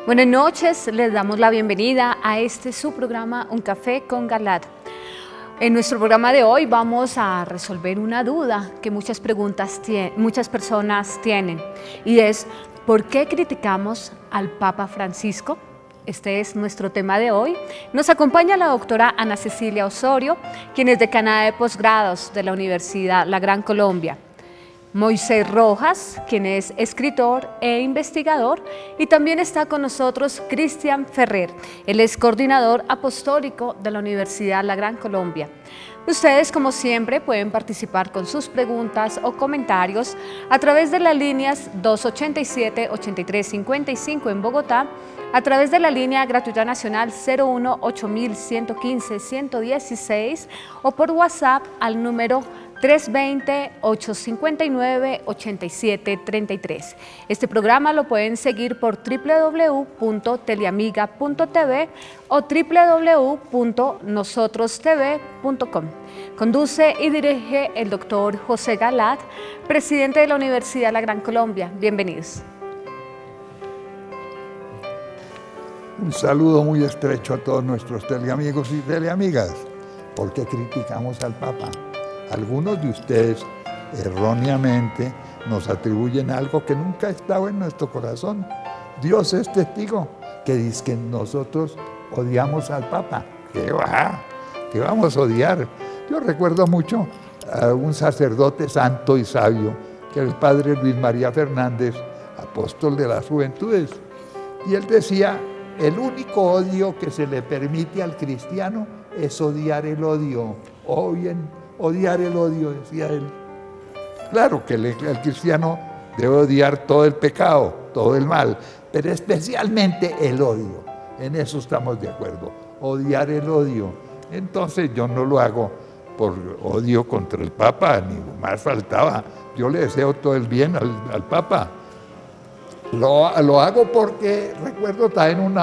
Buenas noches, les damos la bienvenida a su programa Un Café con Galat. En nuestro programa de hoy vamos a resolver una duda que muchas personas tienen, y es ¿por qué criticamos al Papa Francisco? Este es nuestro tema de hoy. Nos acompaña la doctora Ana Cecilia Osorio, quien es decana de posgrados de la Universidad La Gran Colombia. Moisés Rojas, quien es escritor e investigador, y también está con nosotros Cristian Ferrer, él es coordinador apostólico de la Universidad La Gran Colombia. Ustedes, como siempre, pueden participar con sus preguntas o comentarios a través de las líneas 287-8355 en Bogotá, a través de la línea gratuita nacional 01-8115-116 o por WhatsApp al número 320-859-8733. Este programa lo pueden seguir por www.teleamiga.tv o www.nosotrostv.com. Conduce y dirige el doctor José Galat, presidente de la Universidad La Gran Colombia. Bienvenidos. Un saludo muy estrecho a todos nuestros teleamigos y teleamigas. ¿Por qué criticamos al Papa? Algunos de ustedes erróneamente nos atribuyen algo que nunca ha estado en nuestro corazón. Dios es testigo que dice que nosotros odiamos al Papa. ¿Qué va? ¿Qué vamos a odiar? Yo recuerdo mucho a un sacerdote santo y sabio, que era el padre Luis María Fernández, apóstol de las juventudes. Y él decía, el único odio que se le permite al cristiano es odiar el odio. O bien, odiar el odio, decía él. Claro que el cristiano debe odiar todo el pecado, todo el mal, pero especialmente el odio. En eso estamos de acuerdo, odiar el odio. Entonces yo no lo hago por odio contra el Papa, ni más faltaba. Yo le deseo todo el bien al Papa. Lo hago porque recuerdo también un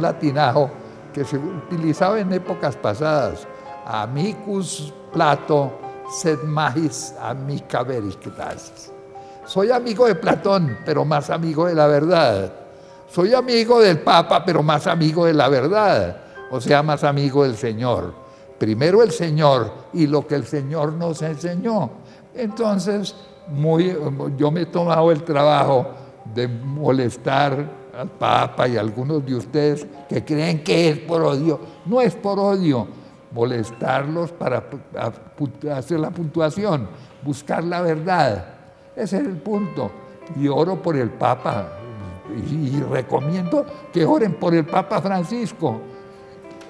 latinajo que se utilizaba en épocas pasadas. Amicus Plato, sed magis amica veritas. Soy amigo de Platón, pero más amigo de la verdad. Soy amigo del Papa, pero más amigo de la verdad. O sea, más amigo del Señor. Primero el Señor y lo que el Señor nos enseñó. Entonces, yo me he tomado el trabajo de molestar al Papa y a algunos de ustedes que creen que es por odio. No es por odio. Molestarlos para hacer la puntuación, buscar la verdad. Ese es el punto. Y oro por el Papa y recomiendo que oren por el Papa Francisco.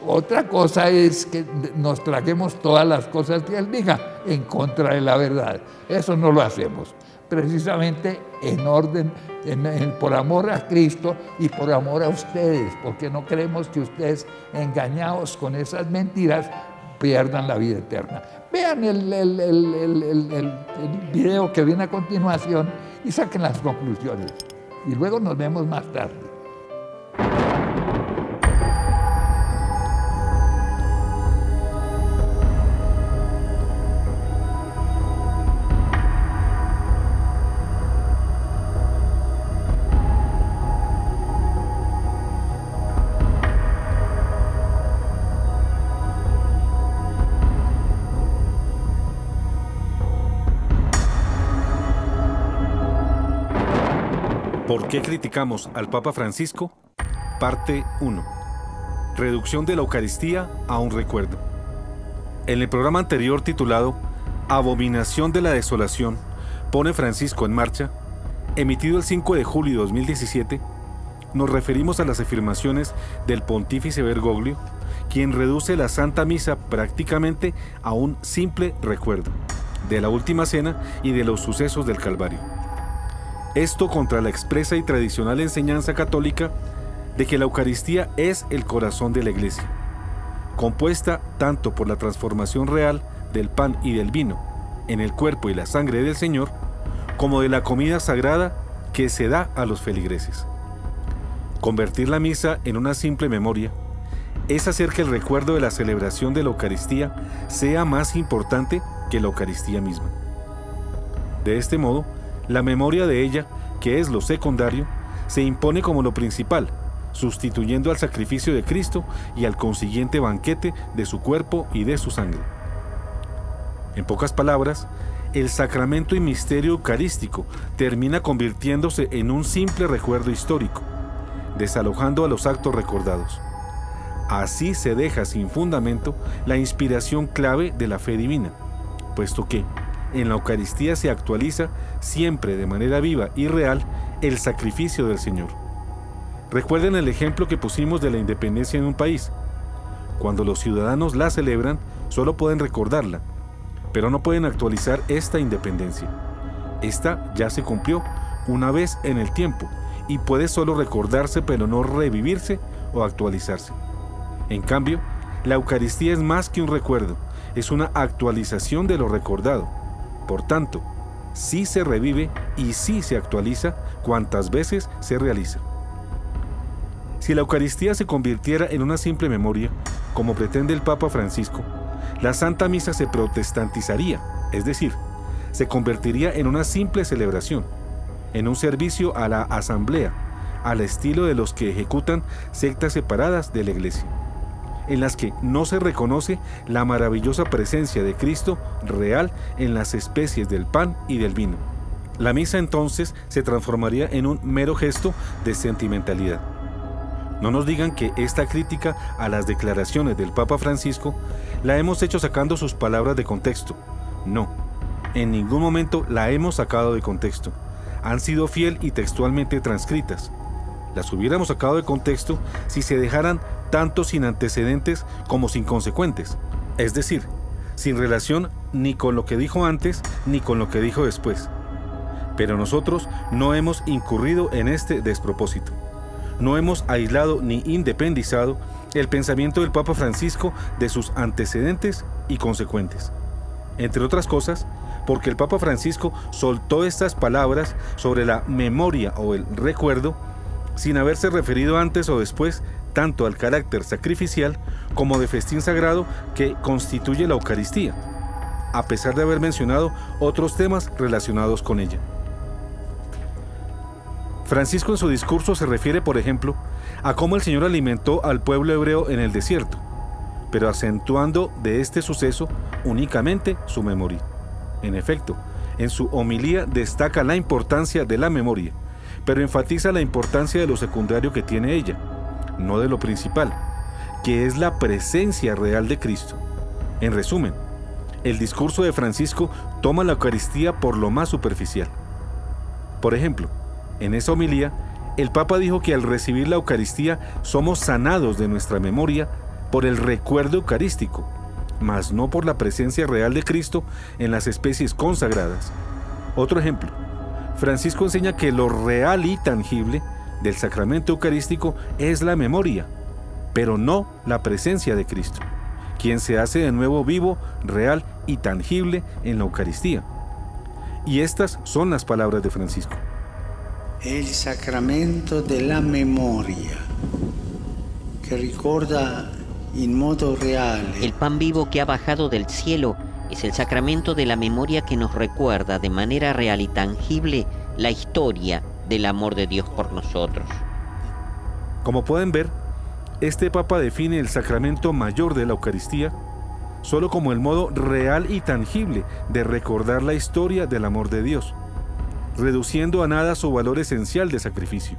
Otra cosa es que nos traguemos todas las cosas que él diga en contra de la verdad. Eso no lo hacemos. Precisamente en orden, por amor a Cristo y por amor a ustedes, porque no queremos que ustedes, engañados con esas mentiras, pierdan la vida eterna. Vean el video que viene a continuación y saquen las conclusiones. Y luego nos vemos más tarde. ¿Por qué criticamos al Papa Francisco? Parte 1. Reducción de la Eucaristía a un recuerdo. En el programa anterior titulado Abominación de la Desolación, pone Francisco en marcha, emitido el 5 de julio de 2017, nos referimos a las afirmaciones del pontífice Bergoglio, quien reduce la Santa Misa prácticamente a un simple recuerdo de la Última Cena y de los sucesos del Calvario. Esto contra la expresa y tradicional enseñanza católica de que la Eucaristía es el corazón de la Iglesia, compuesta tanto por la transformación real del pan y del vino en el cuerpo y la sangre del Señor, como de la comida sagrada que se da a los feligreses. Convertir la misa en una simple memoria es hacer que el recuerdo de la celebración de la Eucaristía sea más importante que la Eucaristía misma. De este modo, la memoria de ella, que es lo secundario, se impone como lo principal, sustituyendo al sacrificio de Cristo y al consiguiente banquete de su cuerpo y de su sangre. En pocas palabras, el sacramento y misterio eucarístico termina convirtiéndose en un simple recuerdo histórico, desalojando a los actos recordados. Así se deja sin fundamento la inspiración clave de la fe divina, puesto que en la Eucaristía se actualiza siempre de manera viva y real el sacrificio del Señor. Recuerden el ejemplo que pusimos de la independencia en un país. Cuando los ciudadanos la celebran, solo pueden recordarla, pero no pueden actualizar esta independencia. Esta ya se cumplió una vez en el tiempo y puede solo recordarse pero no revivirse o actualizarse. En cambio, la Eucaristía es más que un recuerdo, es una actualización de lo recordado. Por tanto, sí se revive y sí se actualiza cuantas veces se realiza. Si la Eucaristía se convirtiera en una simple memoria, como pretende el Papa Francisco, la Santa Misa se protestantizaría, es decir, se convertiría en una simple celebración, en un servicio a la asamblea, al estilo de los que ejecutan sectas separadas de la Iglesia, en las que no se reconoce la maravillosa presencia de Cristo real en las especies del pan y del vino. La misa entonces se transformaría en un mero gesto de sentimentalidad. No nos digan que esta crítica a las declaraciones del Papa Francisco la hemos hecho sacando sus palabras de contexto. No, en ningún momento la hemos sacado de contexto. Han sido fiel y textualmente transcritas. Las hubiéramos sacado de contexto si se dejaran tanto sin antecedentes como sin consecuentes, es decir, sin relación ni con lo que dijo antes ni con lo que dijo después. Pero nosotros no hemos incurrido en este despropósito. No hemos aislado ni independizado el pensamiento del Papa Francisco de sus antecedentes y consecuentes. Entre otras cosas, porque el Papa Francisco soltó estas palabras sobre la memoria o el recuerdo sin haberse referido antes o después tanto al carácter sacrificial como de festín sagrado que constituye la Eucaristía, a pesar de haber mencionado otros temas relacionados con ella. Francisco en su discurso se refiere, por ejemplo, a cómo el Señor alimentó al pueblo hebreo en el desierto, pero acentuando de este suceso únicamente su memoria. En efecto, en su homilía destaca la importancia de la memoria, pero enfatiza la importancia de lo secundario que tiene ella, no de lo principal, que es la presencia real de Cristo. En resumen, el discurso de Francisco toma la Eucaristía por lo más superficial. Por ejemplo, en esa homilía, el Papa dijo que al recibir la Eucaristía somos sanados de nuestra memoria por el recuerdo eucarístico, mas no por la presencia real de Cristo en las especies consagradas. Otro ejemplo, Francisco enseña que lo real y tangible del sacramento eucarístico es la memoria, pero no la presencia de Cristo, quien se hace de nuevo vivo, real y tangible en la Eucaristía. Y estas son las palabras de Francisco. El sacramento de la memoria, que recuerda en modo real. El pan vivo que ha bajado del cielo es el sacramento de la memoria que nos recuerda de manera real y tangible la historia del amor de Dios por nosotros. Como pueden ver, este Papa define el sacramento mayor de la Eucaristía solo como el modo real y tangible de recordar la historia del amor de Dios, reduciendo a nada su valor esencial de sacrificio,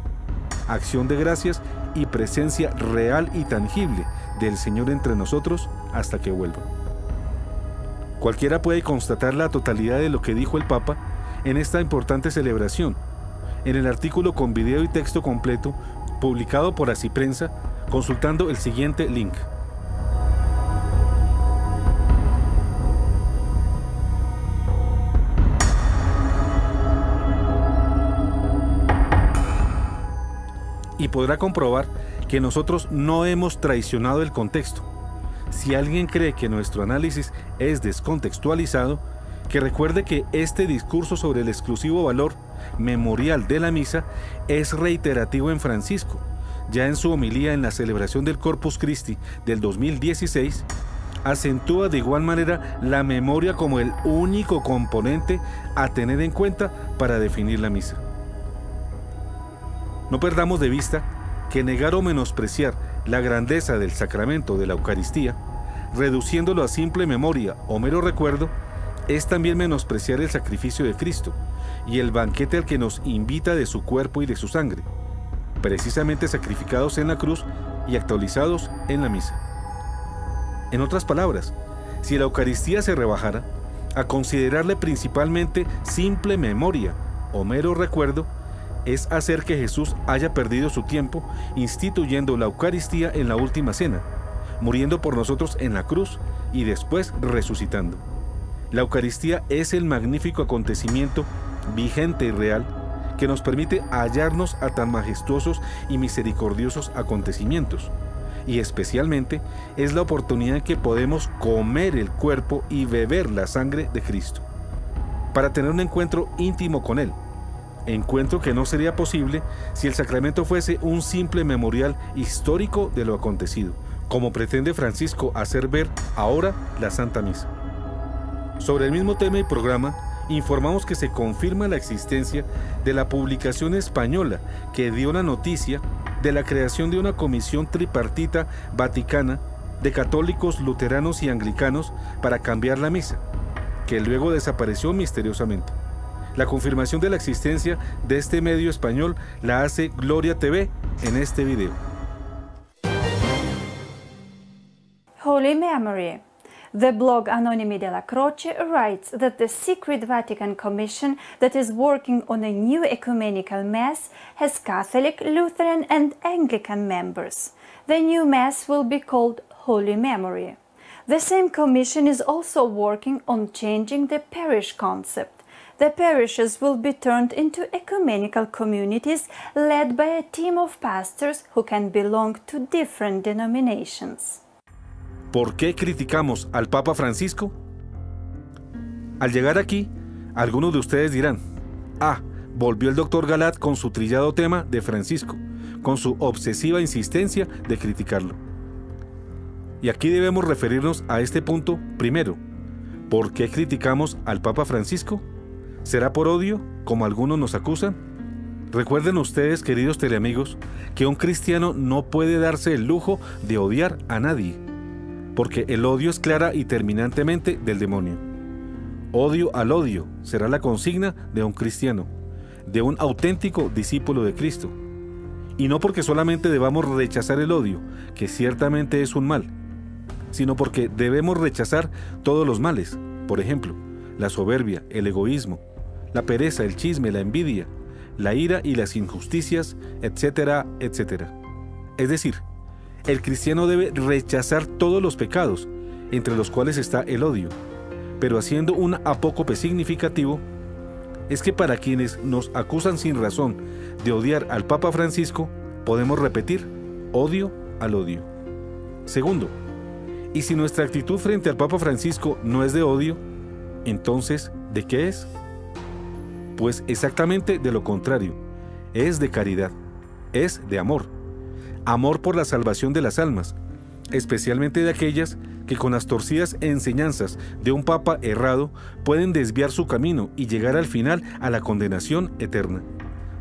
acción de gracias y presencia real y tangible del Señor entre nosotros hasta que vuelva. Cualquiera puede constatar la totalidad de lo que dijo el Papa en esta importante celebración, en el artículo con video y texto completo publicado por Así Prensa, consultando el siguiente link. Y podrá comprobar que nosotros no hemos traicionado el contexto. Si alguien cree que nuestro análisis es descontextualizado, que recuerde que este discurso sobre el exclusivo valor memorial de la misa es reiterativo en Francisco. Ya en su homilía en la celebración del Corpus Christi del 2016, acentúa de igual manera la memoria como el único componente a tener en cuenta para definir la misa. No perdamos de vista que negar o menospreciar la grandeza del sacramento de la Eucaristía, reduciéndolo a simple memoria o mero recuerdo, es también menospreciar el sacrificio de Cristo y el banquete al que nos invita de su cuerpo y de su sangre, precisamente sacrificados en la cruz y actualizados en la misa. En otras palabras, si la Eucaristía se rebajara a considerarle principalmente simple memoria o mero recuerdo, es hacer que Jesús haya perdido su tiempo instituyendo la Eucaristía en la última cena, muriendo por nosotros en la cruz y después resucitando. La Eucaristía es el magnífico acontecimiento vigente y real que nos permite hallarnos a tan majestuosos y misericordiosos acontecimientos, y especialmente es la oportunidad en que podemos comer el cuerpo y beber la sangre de Cristo, para tener un encuentro íntimo con Él, encuentro que no sería posible si el sacramento fuese un simple memorial histórico de lo acontecido, como pretende Francisco hacer ver ahora la Santa Misa. Sobre el mismo tema y programa, informamos que se confirma la existencia de la publicación española que dio la noticia de la creación de una comisión tripartita vaticana de católicos, luteranos y anglicanos para cambiar la misa, que luego desapareció misteriosamente. La confirmación de la existencia de este medio español la hace Gloria TV en este video. Holy Memory. The blog Anonimi della Croce writes that the secret Vatican Commission that is working on a new ecumenical Mass has Catholic, Lutheran and Anglican members. The new Mass will be called Holy Memory. The same commission is also working on changing the parish concept. The parishes will be turned into ecumenical communities led by a team of pastors who can belong to different denominations. ¿Por qué criticamos al Papa Francisco? Al llegar aquí, algunos de ustedes dirán: ah, volvió el doctor Galat con su trillado tema de Francisco, con su obsesiva insistencia de criticarlo. Y aquí debemos referirnos a este punto primero. ¿Por qué criticamos al Papa Francisco? ¿Será por odio, como algunos nos acusan? Recuerden ustedes, queridos teleamigos, que un cristiano no puede darse el lujo de odiar a nadie, porque el odio es clara y terminantemente del demonio. Odio al odio será la consigna de un cristiano, de un auténtico discípulo de Cristo. Y no porque solamente debamos rechazar el odio, que ciertamente es un mal, sino porque debemos rechazar todos los males, por ejemplo, la soberbia, el egoísmo, la pereza, el chisme, la envidia, la ira y las injusticias, etcétera, etcétera. Es decir, el cristiano debe rechazar todos los pecados, entre los cuales está el odio, pero haciendo un apócope significativo, es que para quienes nos acusan sin razón de odiar al Papa Francisco, podemos repetir: odio al odio. Segundo, y si nuestra actitud frente al Papa Francisco no es de odio, entonces, ¿de qué es? Pues exactamente de lo contrario, es de caridad, es de amor. Amor por la salvación de las almas, especialmente de aquellas que con las torcidas enseñanzas de un papa errado pueden desviar su camino y llegar al final a la condenación eterna.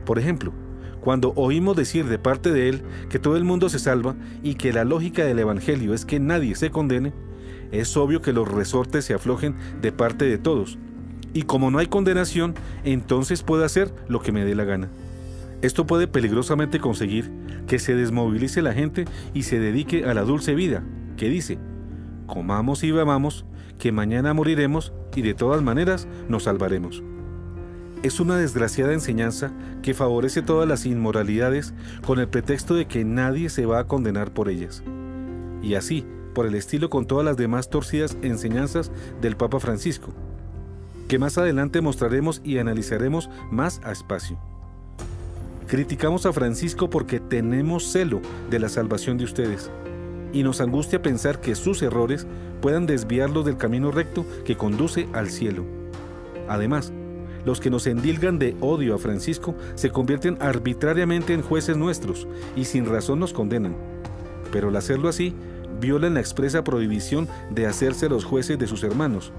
Por ejemplo, cuando oímos decir de parte de él que todo el mundo se salva y que la lógica del Evangelio es que nadie se condene, es obvio que los resortes se aflojen de parte de todos, y como no hay condenación, entonces puedo hacer lo que me dé la gana. Esto puede peligrosamente conseguir que se desmovilice la gente y se dedique a la dulce vida, que dice: comamos y bebamos, que mañana moriremos y de todas maneras nos salvaremos. Es una desgraciada enseñanza que favorece todas las inmoralidades con el pretexto de que nadie se va a condenar por ellas. Y así, por el estilo con todas las demás torcidas enseñanzas del Papa Francisco, que más adelante mostraremos y analizaremos más a espacio. Criticamos a Francisco porque tenemos celo de la salvación de ustedes, y nos angustia pensar que sus errores puedan desviarlos del camino recto que conduce al cielo. Además, los que nos endilgan de odio a Francisco se convierten arbitrariamente en jueces nuestros y sin razón nos condenan. Pero al hacerlo así, violan la expresa prohibición de hacerse los jueces de sus hermanos,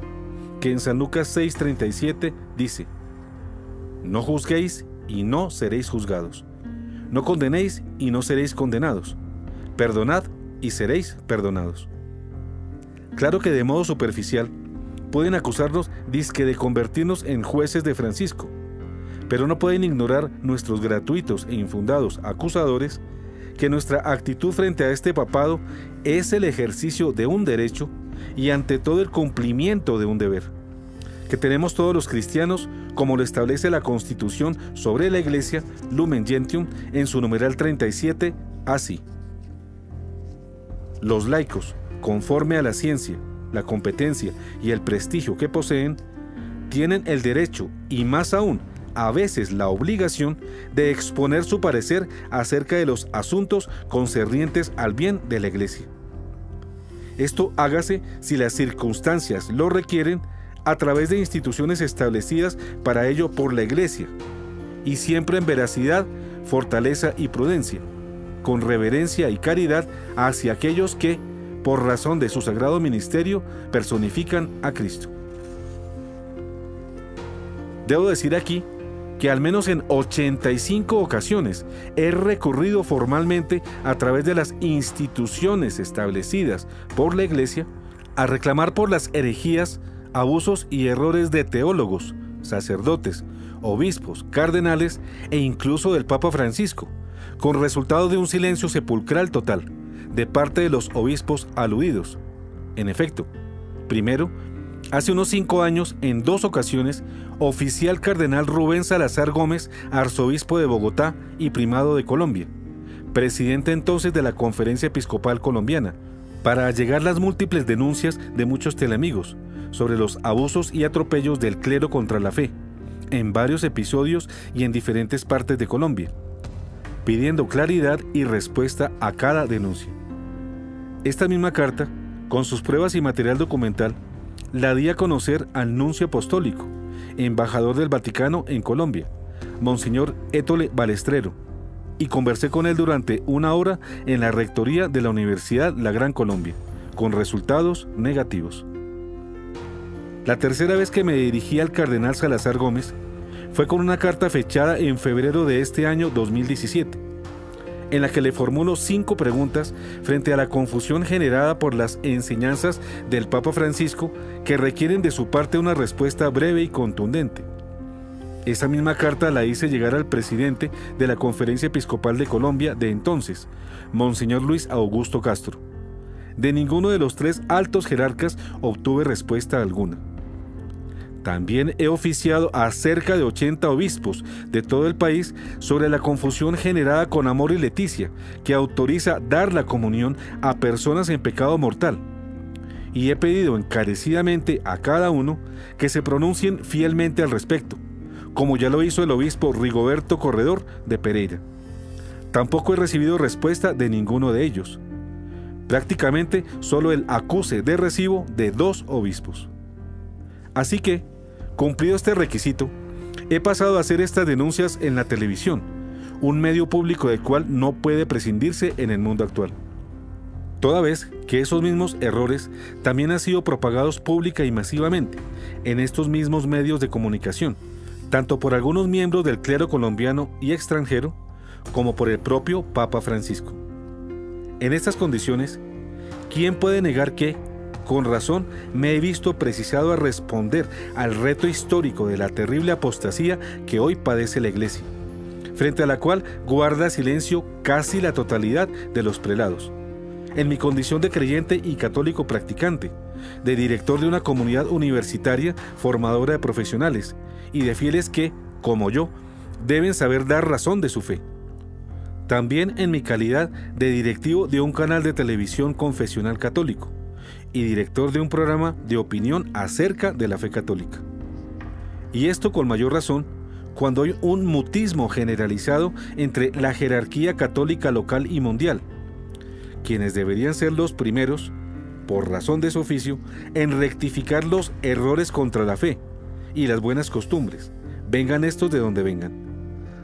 que en San Lucas 6:37 dice: no juzguéis y no seréis juzgados. No condenéis y no seréis condenados. Perdonad y seréis perdonados. Claro que de modo superficial pueden acusarnos dizque de convertirnos en jueces de Francisco, pero no pueden ignorar nuestros gratuitos e infundados acusadores que nuestra actitud frente a este papado es el ejercicio de un derecho y ante todo el cumplimiento de un deber, que tenemos todos los cristianos como lo establece la Constitución sobre la Iglesia, Lumen Gentium, en su numeral 37, así: los laicos, conforme a la ciencia, la competencia y el prestigio que poseen, tienen el derecho y más aún, a veces la obligación de exponer su parecer acerca de los asuntos concernientes al bien de la Iglesia. Esto hágase si las circunstancias lo requieren a través de instituciones establecidas para ello por la Iglesia, y siempre en veracidad, fortaleza y prudencia, con reverencia y caridad hacia aquellos que, por razón de su sagrado ministerio, personifican a Cristo. Debo decir aquí que al menos en 85 ocasiones he recurrido formalmente a través de las instituciones establecidas por la Iglesia a reclamar por las herejías, abusos y errores de teólogos, sacerdotes, obispos, cardenales e incluso del Papa Francisco, con resultado de un silencio sepulcral total de parte de los obispos aludidos. En efecto, primero, hace unos 5 años, en 2 ocasiones, oficial cardenal Rubén Salazar Gómez, arzobispo de Bogotá y primado de Colombia, presidente entonces de la Conferencia Episcopal Colombiana, para allegar las múltiples denuncias de muchos telamigos sobre los abusos y atropellos del clero contra la fe, en varios episodios y en diferentes partes de Colombia, pidiendo claridad y respuesta a cada denuncia. Esta misma carta, con sus pruebas y material documental, la di a conocer al nuncio apostólico, embajador del Vaticano en Colombia, Monseñor Étole Balestrero, y conversé con él durante 1 hora en la rectoría de la Universidad La Gran Colombia, con resultados negativos. La tercera vez que me dirigí al cardenal Salazar Gómez fue con una carta fechada en febrero de este año 2017, en la que le formulo 5 preguntas frente a la confusión generada por las enseñanzas del Papa Francisco que requieren de su parte una respuesta breve y contundente. Esa misma carta la hice llegar al presidente de la Conferencia Episcopal de Colombia de entonces, Monseñor Luis Augusto Castro. De ninguno de los 3 altos jerarcas obtuve respuesta alguna. También he oficiado a cerca de 80 obispos de todo el país sobre la confusión generada con Amor y Leticia, que autoriza dar la comunión a personas en pecado mortal. Y he pedido encarecidamente a cada uno que se pronuncien fielmente al respecto, como ya lo hizo el obispo Rigoberto Corredor de Pereira. Tampoco he recibido respuesta de ninguno de ellos. Prácticamente solo el acuse de recibo de 2 obispos. Así que, cumplido este requisito, he pasado a hacer estas denuncias en la televisión, un medio público del cual no puede prescindirse en el mundo actual. Toda vez que esos mismos errores también han sido propagados pública y masivamente en estos mismos medios de comunicación, tanto por algunos miembros del clero colombiano y extranjero, como por el propio Papa Francisco. En estas condiciones, ¿quién puede negar que, con razón, me he visto precisado a responder al reto histórico de la terrible apostasía que hoy padece la Iglesia, frente a la cual guarda silencio casi la totalidad de los prelados? En mi condición de creyente y católico practicante, de director de una comunidad universitaria formadora de profesionales y de fieles que, como yo, deben saber dar razón de su fe. También en mi calidad de directivo de un canal de televisión confesional católico y director de un programa de opinión acerca de la fe católica. Y esto con mayor razón cuando hay un mutismo generalizado entre la jerarquía católica local y mundial, quienes deberían ser los primeros, por razón de su oficio, en rectificar los errores contra la fe y las buenas costumbres, vengan estos de donde vengan.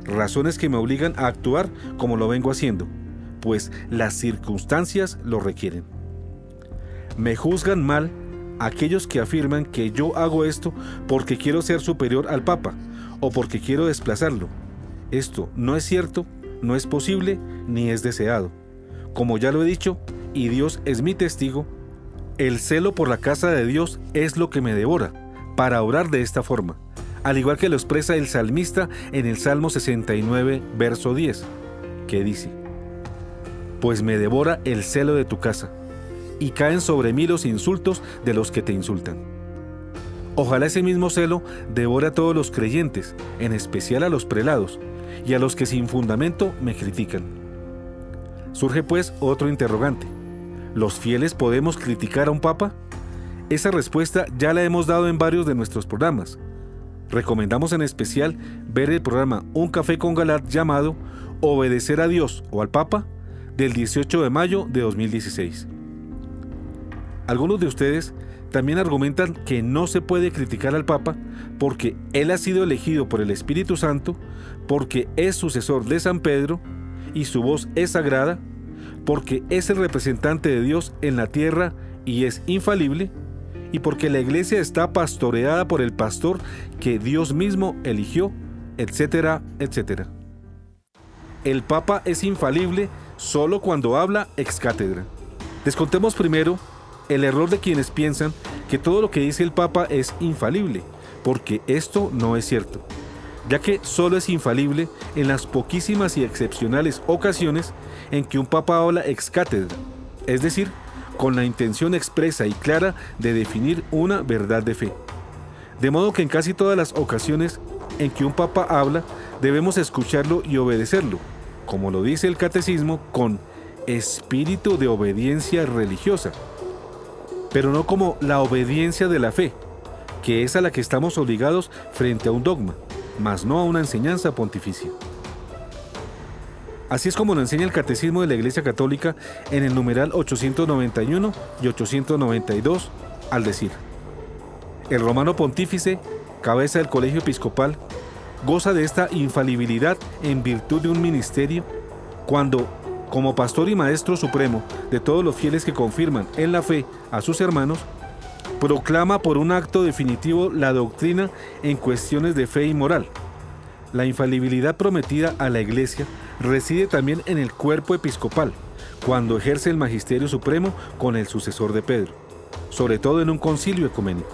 Razones que me obligan a actuar como lo vengo haciendo, pues las circunstancias lo requieren. Me juzgan mal aquellos que afirman que yo hago esto porque quiero ser superior al Papa o porque quiero desplazarlo. Esto no es cierto no es posible ni es deseado. Como ya lo he dicho, y Dios es mi testigo, el celo por la casa de Dios es lo que me devora, para orar de esta forma, al igual que lo expresa el salmista en el Salmo 69, verso 10, que dice: pues me devora el celo de tu casa, y caen sobre mí los insultos de los que te insultan. Ojalá ese mismo celo devore a todos los creyentes, en especial a los prelados, y a los que sin fundamento me critican. Surge pues otro interrogante: ¿los fieles podemos criticar a un papa? Esa respuesta ya la hemos dado en varios de nuestros programas. Recomendamos en especial ver el programa Un Café con Galat llamado Obedecer a Dios o al Papa, del 18 de mayo de 2016. Algunos de ustedes también argumentan que no se puede criticar al Papa porque él ha sido elegido por el Espíritu Santo, porque es sucesor de San Pedro y su voz es sagrada, porque es el representante de Dios en la tierra y es infalible, y porque la iglesia está pastoreada por el pastor que Dios mismo eligió, etcétera, etcétera. El Papa es infalible solo cuando habla ex cátedra. Descontemos primero el error de quienes piensan que todo lo que dice el Papa es infalible, porque esto no es cierto, ya que solo es infalible en las poquísimas y excepcionales ocasiones en que un Papa habla ex cátedra, es decir, con la intención expresa y clara de definir una verdad de fe. De modo que en casi todas las ocasiones en que un Papa habla, debemos escucharlo y obedecerlo, como lo dice el Catecismo, con espíritu de obediencia religiosa, pero no como la obediencia de la fe, que es a la que estamos obligados frente a un dogma, mas no a una enseñanza pontificia. Así es como lo enseña el Catecismo de la Iglesia Católica en el numeral 891 y 892, al decir: el romano pontífice, cabeza del colegio episcopal, goza de esta infalibilidad en virtud de un ministerio cuando, como pastor y maestro supremo de todos los fieles que confirman en la fe a sus hermanos, proclama por un acto definitivo la doctrina en cuestiones de fe y moral. La infalibilidad prometida a la Iglesia reside también en el cuerpo episcopal, cuando ejerce el magisterio supremo con el sucesor de Pedro, sobre todo en un concilio ecuménico.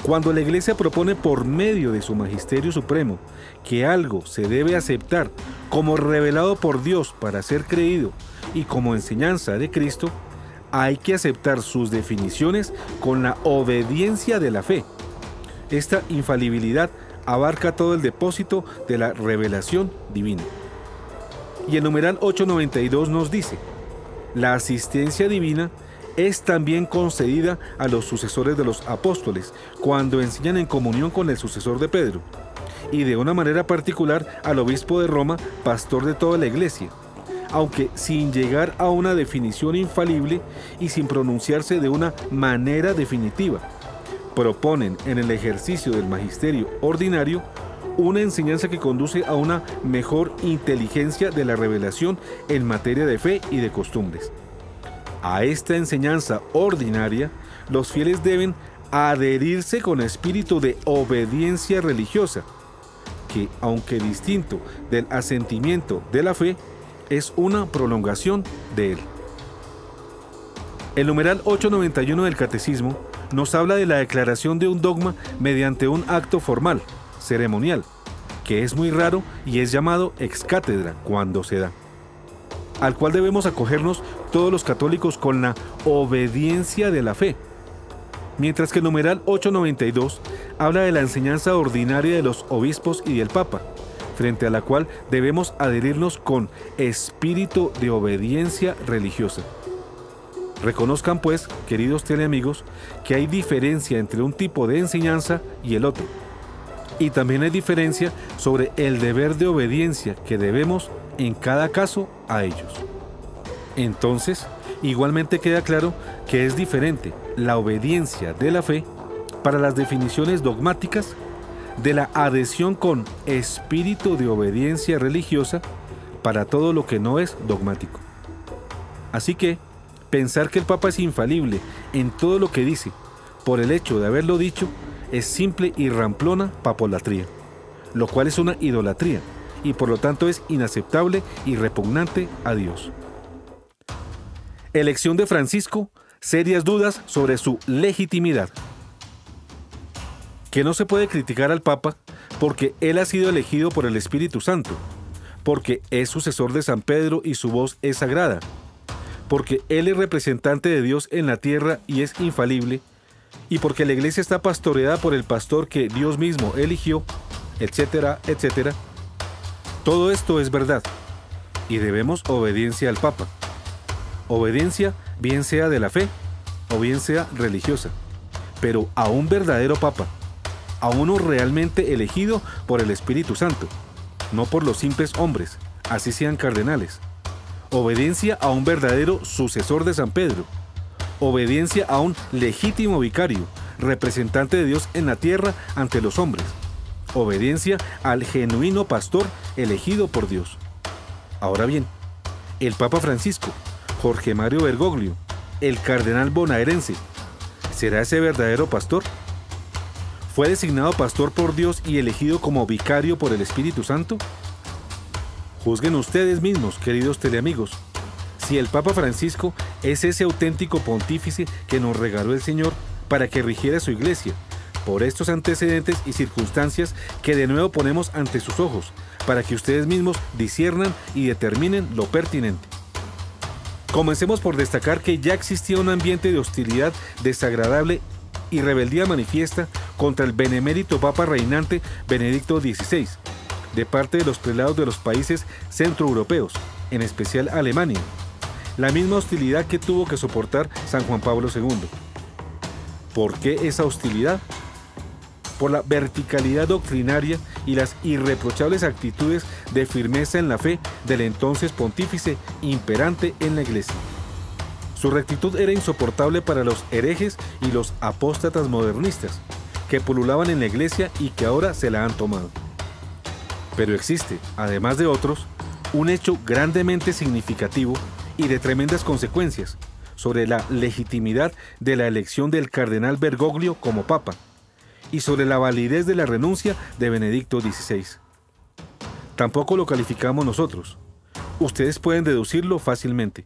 Cuando la Iglesia propone por medio de su magisterio supremo que algo se debe aceptar como revelado por Dios para ser creído y como enseñanza de Cristo, hay que aceptar sus definiciones con la obediencia de la fe. Esta infalibilidad abarca todo el depósito de la revelación divina. Y el numeral 892 nos dice: la asistencia divina es también concedida a los sucesores de los apóstoles cuando enseñan en comunión con el sucesor de Pedro, y de una manera particular al obispo de Roma, pastor de toda la iglesia, aunque sin llegar a una definición infalible y sin pronunciarse de una manera definitiva. Proponen en el ejercicio del magisterio ordinario una enseñanza que conduce a una mejor inteligencia de la revelación en materia de fe y de costumbres. A esta enseñanza ordinaria, los fieles deben adherirse con espíritu de obediencia religiosa, que, aunque distinto del asentimiento de la fe, es una prolongación de él. El numeral 891 del Catecismo nos habla de la declaración de un dogma mediante un acto formal, ceremonial, que es muy raro y es llamado ex cátedra cuando se da, al cual debemos acogernos todos los católicos con la obediencia de la fe, mientras que el numeral 892 habla de la enseñanza ordinaria de los obispos y del Papa, frente a la cual debemos adherirnos con espíritu de obediencia religiosa. Reconozcan pues, queridos teleamigos, que hay diferencia entre un tipo de enseñanza y el otro. Y también hay diferencia sobre el deber de obediencia que debemos en cada caso a ellos. Entonces, igualmente queda claro que es diferente la obediencia de la fe para las definiciones dogmáticas de la adhesión con espíritu de obediencia religiosa para todo lo que no es dogmático. Así que, pensar que el Papa es infalible en todo lo que dice, por el hecho de haberlo dicho, es simple y ramplona papolatría, lo cual es una idolatría y por lo tanto es inaceptable y repugnante a Dios. Elección de Francisco, serias dudas sobre su legitimidad. Que no se puede criticar al Papa porque él ha sido elegido por el Espíritu Santo, porque es sucesor de San Pedro y su voz es sagrada, porque él es representante de Dios en la tierra y es infalible, y porque la iglesia está pastoreada por el pastor que Dios mismo eligió, etcétera, etcétera. Todo esto es verdad, y debemos obediencia al Papa. Obediencia bien sea de la fe, o bien sea religiosa, pero a un verdadero Papa, a uno realmente elegido por el Espíritu Santo, no por los simples hombres, así sean cardenales. Obediencia a un verdadero sucesor de San Pedro. Obediencia a un legítimo vicario, representante de Dios en la tierra ante los hombres. Obediencia al genuino pastor elegido por Dios. Ahora bien, el Papa Francisco, Jorge Mario Bergoglio, el cardenal bonaerense, ¿será ese verdadero pastor? ¿Fue designado pastor por Dios y elegido como vicario por el Espíritu Santo? Juzguen ustedes mismos, queridos teleamigos, si el Papa Francisco es ese auténtico pontífice que nos regaló el Señor para que rigiera su iglesia, por estos antecedentes y circunstancias que de nuevo ponemos ante sus ojos, para que ustedes mismos disciernan y determinen lo pertinente. Comencemos por destacar que ya existía un ambiente de hostilidad desagradable y rebeldía manifiesta contra el benemérito Papa reinante Benedicto XVI, de parte de los prelados de los países centroeuropeos, en especial Alemania, la misma hostilidad que tuvo que soportar San Juan Pablo II. ¿Por qué esa hostilidad? Por la verticalidad doctrinaria y las irreprochables actitudes de firmeza en la fe del entonces pontífice imperante en la Iglesia. Su rectitud era insoportable para los herejes y los apóstatas modernistas, que pululaban en la Iglesia y que ahora se la han tomado. Pero existe, además de otros, un hecho grandemente significativo y de tremendas consecuencias sobre la legitimidad de la elección del cardenal Bergoglio como papa y sobre la validez de la renuncia de Benedicto XVI. Tampoco lo calificamos nosotros. Ustedes pueden deducirlo fácilmente,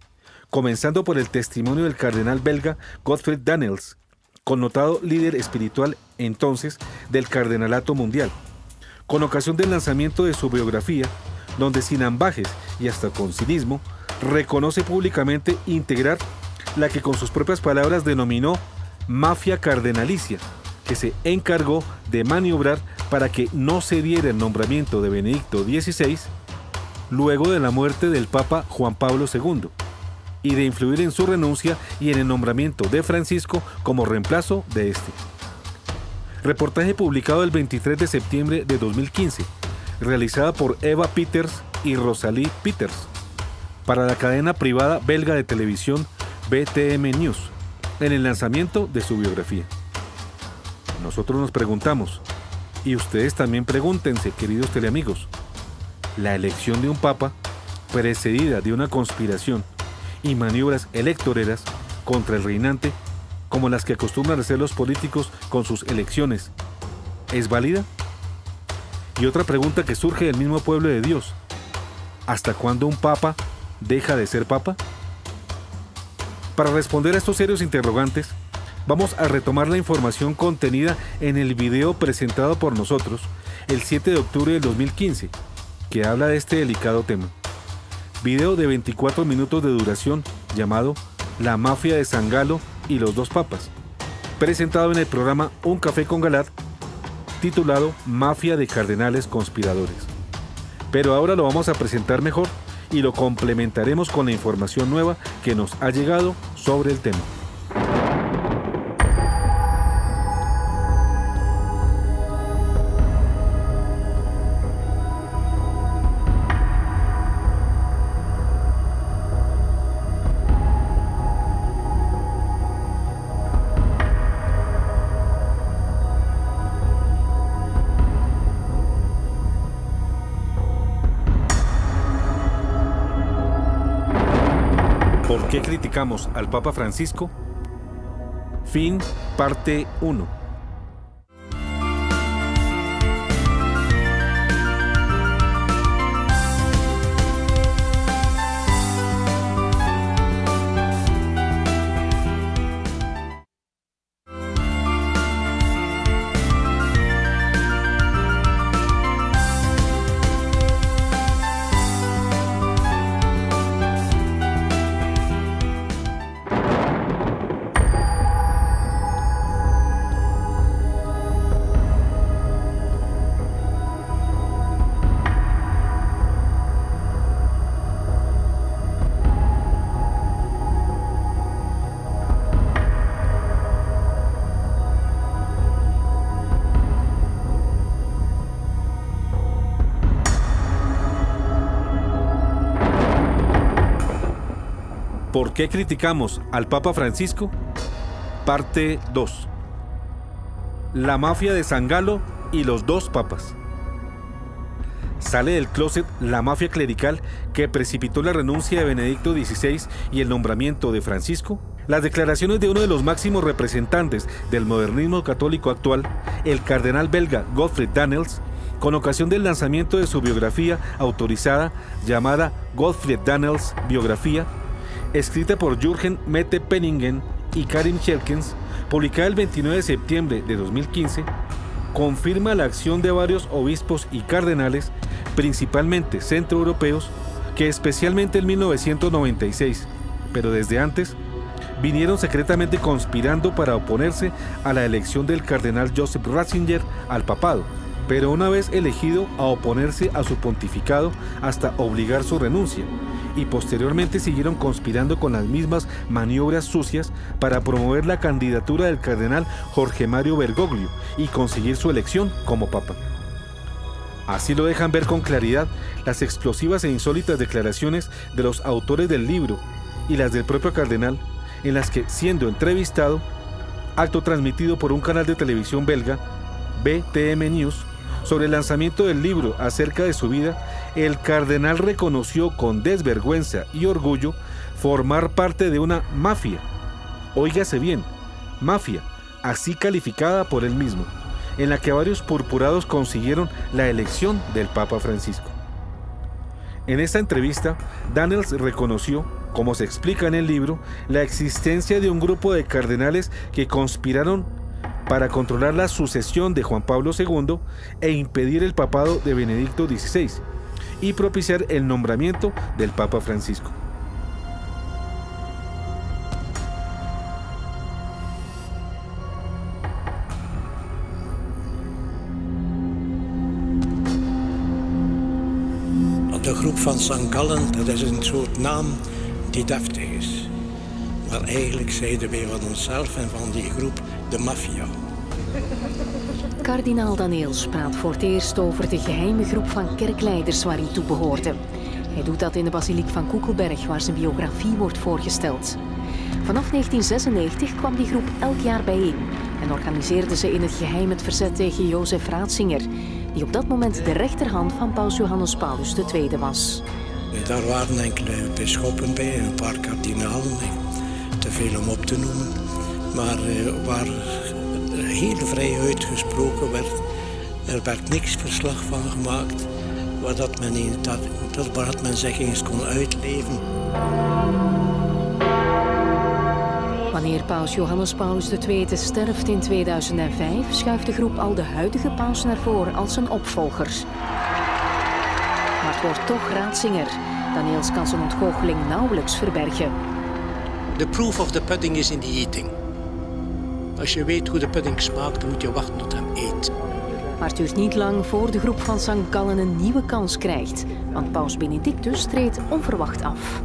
comenzando por el testimonio del cardenal belga Godfried Daniels, connotado líder espiritual entonces del cardenalato mundial, con ocasión del lanzamiento de su biografía, donde sin ambajes y hasta con cinismo, reconoce públicamente integrar la que con sus propias palabras denominó mafia cardenalicia, que se encargó de maniobrar para que no se diera el nombramiento de Benedicto XVI luego de la muerte del Papa Juan Pablo II, y de influir en su renuncia y en el nombramiento de Francisco como reemplazo de este. Reportaje publicado el 23 de septiembre de 2015, realizada por Eva Peters y Rosalie Peters, para la cadena privada belga de televisión BTM News, en el lanzamiento de su biografía. Nosotros nos preguntamos, y ustedes también pregúntense, queridos teleamigos, la elección de un papa, precedida de una conspiración y maniobras electoreras contra el reinante, como las que acostumbran hacer los políticos con sus elecciones, ¿es válida? Y otra pregunta que surge del mismo pueblo de Dios, ¿hasta cuándo un papa deja de ser papa? Para responder a estos serios interrogantes, vamos a retomar la información contenida en el video presentado por nosotros el 7 de octubre del 2015, que habla de este delicado tema. Video de 24 minutos de duración llamado La Mafia de San Galo y los dos papas, presentado en el programa Un Café con Galat, titulado Mafia de Cardenales Conspiradores. Pero ahora lo vamos a presentar mejor y lo complementaremos con la información nueva que nos ha llegado sobre el tema. ¿Por qué criticamos al Papa Francisco? Fin, parte 1. ¿Por qué criticamos al Papa Francisco? Parte 2. La mafia de San Galo y los dos papas. Sale del closet la mafia clerical que precipitó la renuncia de Benedicto XVI y el nombramiento de Francisco. Las declaraciones de uno de los máximos representantes del modernismo católico actual, el cardenal belga Godfried Daniels, con ocasión del lanzamiento de su biografía autorizada llamada Godfried Daniels Biografía, escrita por Jürgen Mette-Penningen y Karin Helkens, publicada el 29 de septiembre de 2015, confirma la acción de varios obispos y cardenales, principalmente centroeuropeos, que especialmente en 1996, pero desde antes, vinieron secretamente conspirando para oponerse a la elección del cardenal Joseph Ratzinger al papado, pero una vez elegido a oponerse a su pontificado hasta obligar su renuncia, y posteriormente siguieron conspirando con las mismas maniobras sucias para promover la candidatura del cardenal Jorge Mario Bergoglio y conseguir su elección como papa. Así lo dejan ver con claridad las explosivas e insólitas declaraciones de los autores del libro y las del propio cardenal, en las que, siendo entrevistado, acto transmitido por un canal de televisión belga, BTM News, sobre el lanzamiento del libro acerca de su vida, el cardenal reconoció con desvergüenza y orgullo formar parte de una mafia. Óigase bien, mafia, así calificada por él mismo, en la que varios purpurados consiguieron la elección del Papa Francisco. En esta entrevista, Daniels reconoció, como se explica en el libro, la existencia de un grupo de cardenales que conspiraron para controlar la sucesión de Juan Pablo II e impedir el papado de Benedicto XVI y propiciar el nombramiento del Papa Francisco. De groep van St. Gallen, dat is een soort naam die deftig is. Maar eigenlijk zeiden wij van onszelf en van die groep de maffia. Kardinaal Daniels praat voor het eerst over de geheime groep van kerkleiders waar hij toe behoorde. Hij doet dat in de basiliek van Koekelberg, waar zijn biografie wordt voorgesteld. Vanaf 1996 kwam die groep elk jaar bijeen en organiseerde ze in het geheim het verzet tegen Jozef Ratzinger, die op dat moment de rechterhand van paus Johannes Paulus II was. Daar waren enkele bisschoppen bij, een paar kardinalen, te veel om op te noemen, maar waar heel vrij uitgesproken werd. Er werd niks verslag van gemaakt, waar men zich eens kon uitleven. Wanneer paus Johannes Paulus II sterft in 2005, schuift de groep al de huidige paus naar voren als zijn opvolger. Maar het wordt toch Ratzinger. Daniels kan zijn ontgoocheling nauwelijks verbergen. The proof of the pudding is in the eating. Als je weet hoe de pudding smaakt, dan moet je wachten tot hem eet. Maar het duurt niet lang voor de groep van St. Gallen een nieuwe kans krijgt, want paus Benedictus treedt onverwacht af.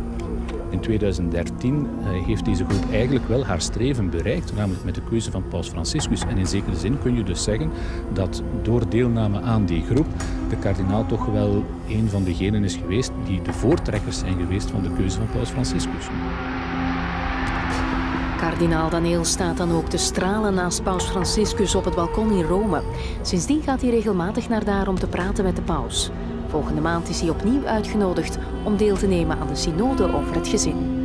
In 2013 heeft deze groep eigenlijk wel haar streven bereikt, namelijk met de keuze van paus Franciscus. En in zekere zin kun je dus zeggen dat door deelname aan die groep de kardinaal toch wel een van degenen is geweest die de voortrekkers zijn geweest van de keuze van paus Franciscus. Kardinaal Daniels staat dan ook te stralen naast paus Franciscus op het balkon in Rome. Sindsdien gaat hij regelmatig naar daar om te praten met de paus. Volgende maand is hij opnieuw uitgenodigd om deel te nemen aan de synode over het gezin.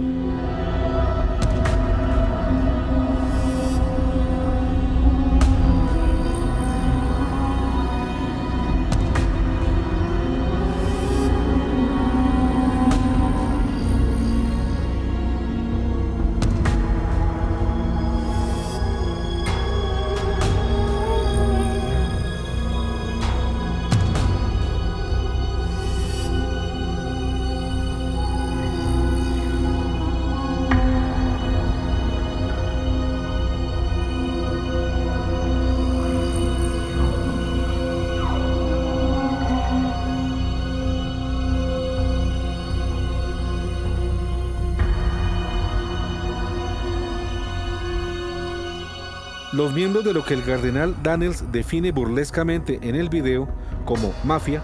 Los miembros de lo que el cardenal Daniels define burlescamente en el video como mafia.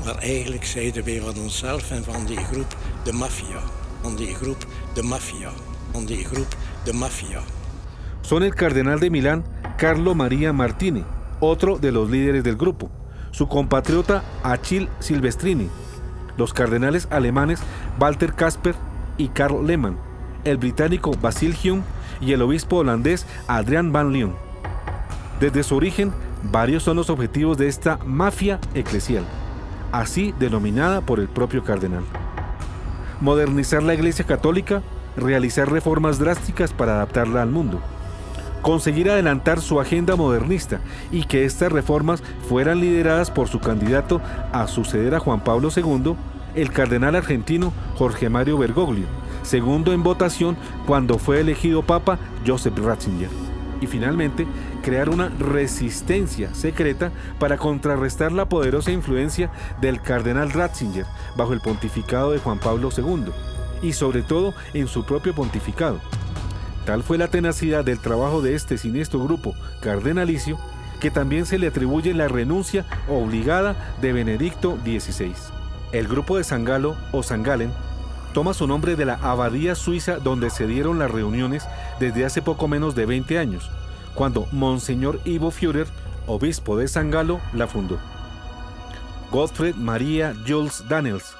Maar eigenlijk zeiden wij van onszelf en van die groep de maffia. aan die groep de maffia. Aan die groep de maffia. Son el cardenal de Milán, Carlo Maria Martini, otro de los líderes del grupo, su compatriota Achille Silvestrini, los cardenales alemanes Walter Kasper y Karl Lehmann, el británico Basil Hume y el obispo holandés Adrian van Leeuwen. Desde su origen, varios son los objetivos de esta mafia eclesial, así denominada por el propio cardenal. Modernizar la Iglesia Católica, realizar reformas drásticas para adaptarla al mundo, conseguir adelantar su agenda modernista y que estas reformas fueran lideradas por su candidato a suceder a Juan Pablo II, el cardenal argentino Jorge Mario Bergoglio, segundo en votación cuando fue elegido Papa Joseph Ratzinger. Y finalmente, crear una resistencia secreta para contrarrestar la poderosa influencia del cardenal Ratzinger bajo el pontificado de Juan Pablo II y sobre todo en su propio pontificado. Tal fue la tenacidad del trabajo de este siniestro grupo cardenalicio que también se le atribuye la renuncia obligada de Benedicto XVI. El grupo de San Galo o San Galen toma su nombre de la abadía suiza donde se dieron las reuniones desde hace poco menos de 20 años, cuando Monseñor Ivo Führer, obispo de San Galo, la fundó. Gottfried Maria Jules Daniels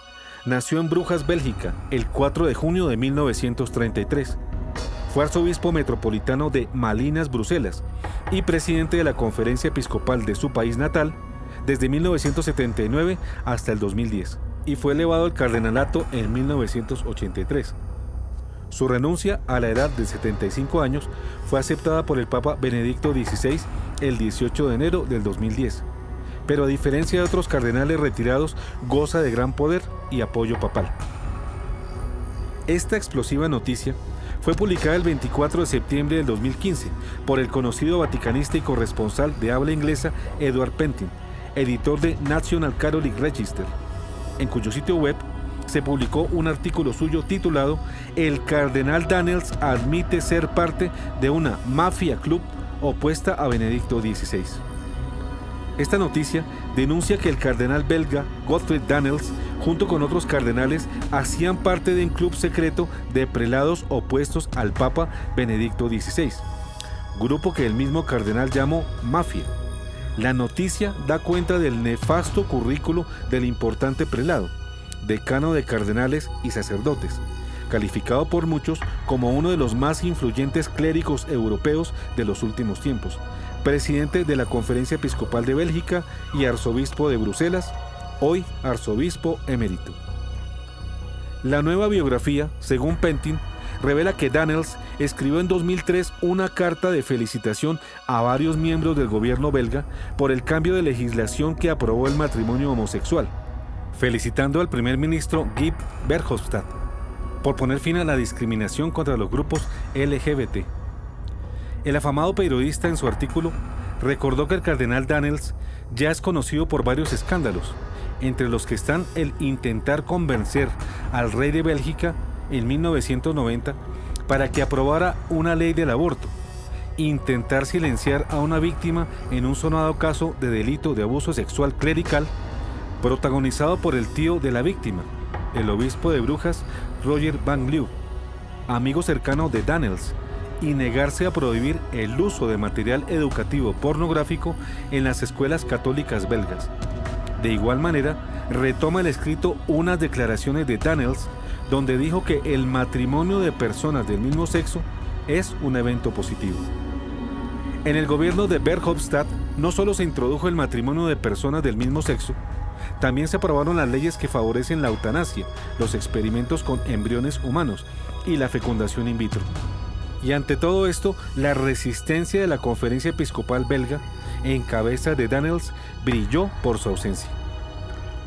nació en Brujas, Bélgica, el 4 de junio de 1933. Fue arzobispo metropolitano de Malinas, Bruselas, y presidente de la Conferencia Episcopal de su país natal desde 1979 hasta el 2010. Y fue elevado al cardenalato en 1983. Su renuncia a la edad de 75 años fue aceptada por el Papa Benedicto XVI el 18 de enero del 2010, pero a diferencia de otros cardenales retirados, goza de gran poder y apoyo papal. Esta explosiva noticia fue publicada el 24 de septiembre del 2015 por el conocido vaticanista y corresponsal de habla inglesa Edward Pentin, editor de National Catholic Register, en cuyo sitio web se publicó un artículo suyo titulado "El cardenal Daniels admite ser parte de una mafia club opuesta a Benedicto XVI". Esta noticia denuncia que el cardenal belga Gottfried Daniels, junto con otros cardenales, hacían parte de un club secreto de prelados opuestos al Papa Benedicto XVI, grupo que el mismo cardenal llamó mafia. La noticia da cuenta del nefasto currículo del importante prelado, decano de cardenales y sacerdotes, calificado por muchos como uno de los más influyentes clérigos europeos de los últimos tiempos, presidente de la Conferencia Episcopal de Bélgica y arzobispo de Bruselas, hoy arzobispo emérito. La nueva biografía, según Pentin, revela que Daniels escribió en 2003 una carta de felicitación a varios miembros del gobierno belga por el cambio de legislación que aprobó el matrimonio homosexual, felicitando al primer ministro Guy Verhofstadt por poner fin a la discriminación contra los grupos LGBT. El afamado periodista en su artículo recordó que el cardenal Daniels ya es conocido por varios escándalos, entre los que están el intentar convencer al rey de Bélgica en 1990 para que aprobara una ley del aborto, intentar silenciar a una víctima en un sonado caso de delito de abuso sexual clerical protagonizado por el tío de la víctima, el obispo de Brujas Roger van Leeuwen, amigo cercano de Daniels, y negarse a prohibir el uso de material educativo pornográfico en las escuelas católicas belgas. De igual manera, retoma el escrito unas declaraciones de Daniels donde dijo que el matrimonio de personas del mismo sexo es un evento positivo. En el gobierno de Verhofstadt no solo se introdujo el matrimonio de personas del mismo sexo, también se aprobaron las leyes que favorecen la eutanasia, los experimentos con embriones humanos y la fecundación in vitro. Y ante todo esto, la resistencia de la Conferencia Episcopal belga, en cabeza de Daniels, brilló por su ausencia.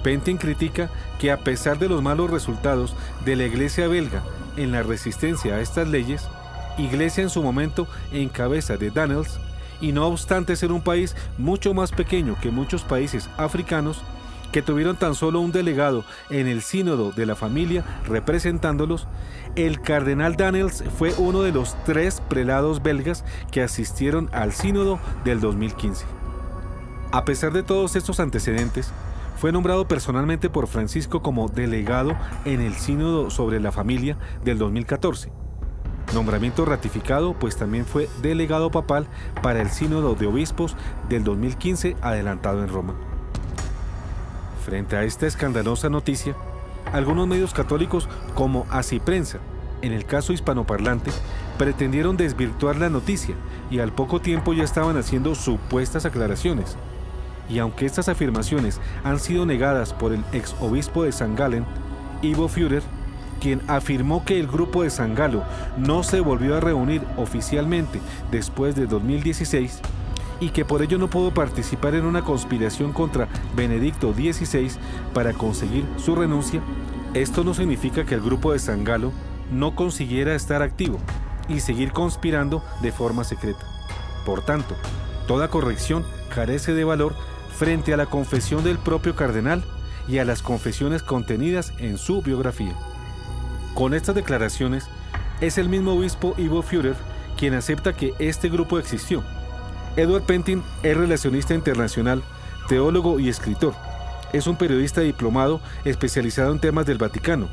Pentin critica que a pesar de los malos resultados de la Iglesia belga en la resistencia a estas leyes, Iglesia en su momento en cabeza de Daniels, y no obstante ser un país mucho más pequeño que muchos países africanos, que tuvieron tan solo un delegado en el sínodo de la familia representándolos, el cardenal Daniels fue uno de los 3 prelados belgas que asistieron al sínodo del 2015. A pesar de todos estos antecedentes, fue nombrado personalmente por Francisco como delegado en el Sínodo sobre la Familia del 2014. Nombramiento ratificado, pues también fue delegado papal para el Sínodo de Obispos del 2015 adelantado en Roma. Frente a esta escandalosa noticia, algunos medios católicos como Así Prensa, en el caso hispanoparlante, pretendieron desvirtuar la noticia y al poco tiempo ya estaban haciendo supuestas aclaraciones. Y aunque estas afirmaciones han sido negadas por el ex obispo de St. Gallen, Ivo Führer, quien afirmó que el grupo de San Galo no se volvió a reunir oficialmente después de 2016 y que por ello no pudo participar en una conspiración contra Benedicto XVI para conseguir su renuncia, esto no significa que el grupo de San Galo no consiguiera estar activo y seguir conspirando de forma secreta. Por tanto, toda corrección carece de valor frente a la confesión del propio cardenal y a las confesiones contenidas en su biografía. Con estas declaraciones, es el mismo obispo Ivo Führer quien acepta que este grupo existió. Edward Pentin es relacionista internacional, teólogo y escritor. Es un periodista diplomado especializado en temas del Vaticano,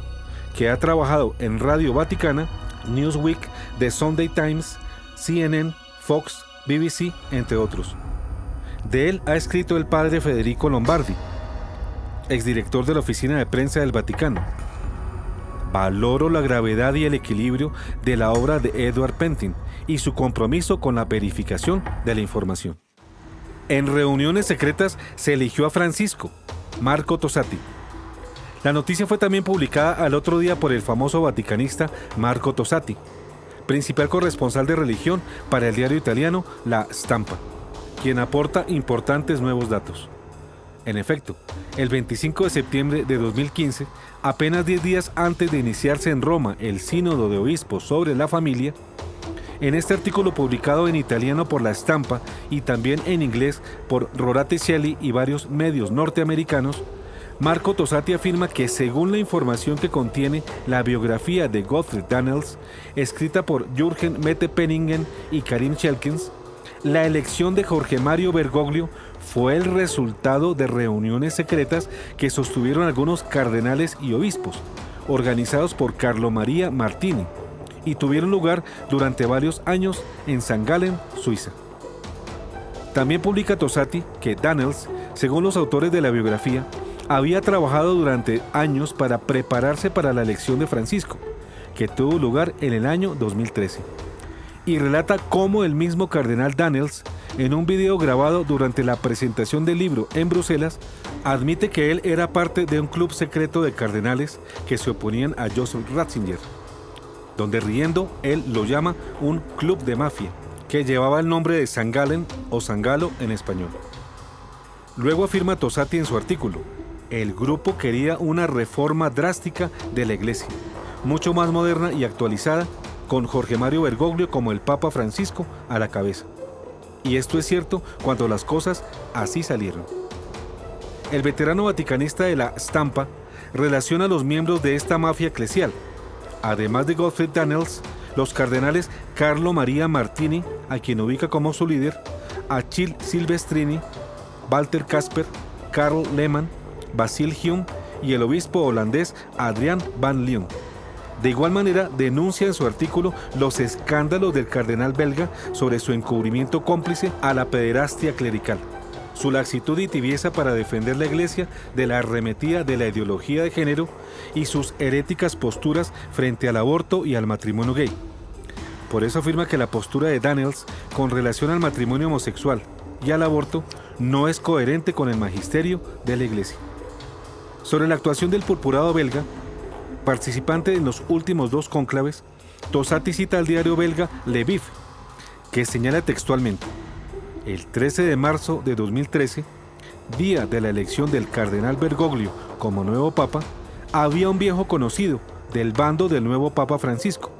que ha trabajado en Radio Vaticana, Newsweek, The Sunday Times, CNN, Fox, BBC, entre otros. De él ha escrito el padre Federico Lombardi, exdirector de la Oficina de Prensa del Vaticano. Valoro la gravedad y el equilibrio de la obra de Edward Pentin y su compromiso con la verificación de la información. En reuniones secretas se eligió a Francisco, Marco Tosatti. La noticia fue también publicada al otro día por el famoso vaticanista Marco Tosatti, principal corresponsal de religión para el diario italiano La Stampa, quien aporta importantes nuevos datos. En efecto, el 25 de septiembre de 2015, apenas 10 días antes de iniciarse en Roma el Sínodo de Obispos sobre la Familia, en este artículo publicado en italiano por La Stampa y también en inglés por Rorate Shelley y varios medios norteamericanos, Marco Tosatti afirma que según la información que contiene la biografía de Gottfried Daniels, escrita por Jürgen Mette-Penningen y Karim Schelkens, la elección de Jorge Mario Bergoglio fue el resultado de reuniones secretas que sostuvieron algunos cardenales y obispos, organizados por Carlo Maria Martini, y tuvieron lugar durante varios años en St. Gallen, Suiza. También publica Tosatti que Daniels, según los autores de la biografía, había trabajado durante años para prepararse para la elección de Francisco, que tuvo lugar en el año 2013. Y relata cómo el mismo cardenal Daniels, en un video grabado durante la presentación del libro en Bruselas, admite que él era parte de un club secreto de cardenales que se oponían a Joseph Ratzinger, donde riendo él lo llama un club de mafia, que llevaba el nombre de St. Gallen o San Galo en español. Luego afirma Tosatti en su artículo, el grupo quería una reforma drástica de la Iglesia, mucho más moderna y actualizada, con Jorge Mario Bergoglio como el Papa Francisco a la cabeza. Y esto es cierto cuando las cosas así salieron. El veterano vaticanista de La Stampa relaciona a los miembros de esta mafia eclesial, además de Gottfried Daniels, los cardenales Carlo Maria Martini, a quien ubica como su líder, Achille Silvestrini, Walter Kasper, Karl Lehmann, Basil Hume y el obispo holandés Adriaan van Leeuwen. De igual manera, denuncia en su artículo los escándalos del cardenal belga sobre su encubrimiento cómplice a la pederastia clerical, su laxitud y tibieza para defender la Iglesia de la arremetida de la ideología de género y sus heréticas posturas frente al aborto y al matrimonio gay. Por eso afirma que la postura de Daniels con relación al matrimonio homosexual y al aborto no es coherente con el magisterio de la Iglesia. Sobre la actuación del purpurado belga, participante en los últimos dos cónclaves, Tosatti cita al diario belga Le Vif, que señala textualmente: el 13 de marzo de 2013, día de la elección del cardenal Bergoglio como nuevo papa, había un viejo conocido del bando del nuevo papa Francisco,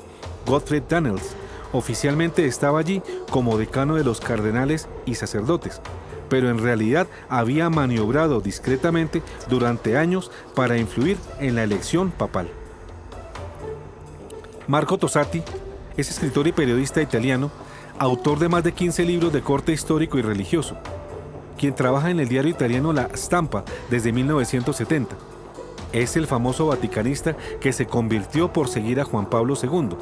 Gottfried Daniels. Oficialmente estaba allí como decano de los cardenales y sacerdotes, pero en realidad había maniobrado discretamente durante años para influir en la elección papal. Marco Tosatti es escritor y periodista italiano, autor de más de 15 libros de corte histórico y religioso. quien trabaja en el diario italiano La Stampa desde 1970. Es el famoso vaticanista que se convirtió por seguir a Juan Pablo II.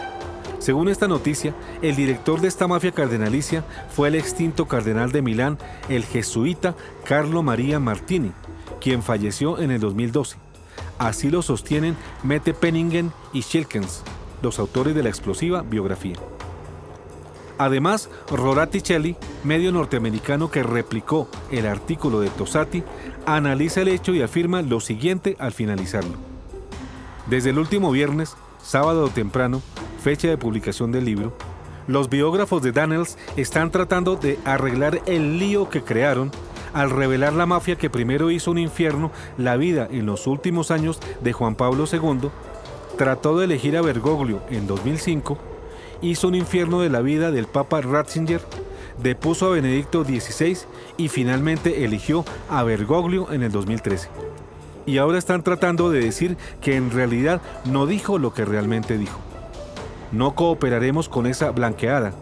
Según esta noticia, el director de esta mafia cardenalicia fue el extinto cardenal de Milán, el jesuita Carlo Maria Martini, quien falleció en el 2012. Así lo sostienen Mette Penningen y Schilkens, los autores de la explosiva biografía. Además, Roraticelli, medio norteamericano que replicó el artículo de Tosatti, analiza el hecho y afirma lo siguiente al finalizarlo. Desde el último viernes, sábado temprano, fecha de publicación del libro, los biógrafos de Daniels están tratando de arreglar el lío que crearon al revelar la mafia que primero hizo un infierno la vida en los últimos años de Juan Pablo II, trató de elegir a Bergoglio en 2005, hizo un infierno de la vida del Papa Ratzinger, depuso a Benedicto XVI y finalmente eligió a Bergoglio en el 2013. Y ahora están tratando de decir que en realidad no dijo lo que realmente dijo. No cooperaremos con esa blanqueada.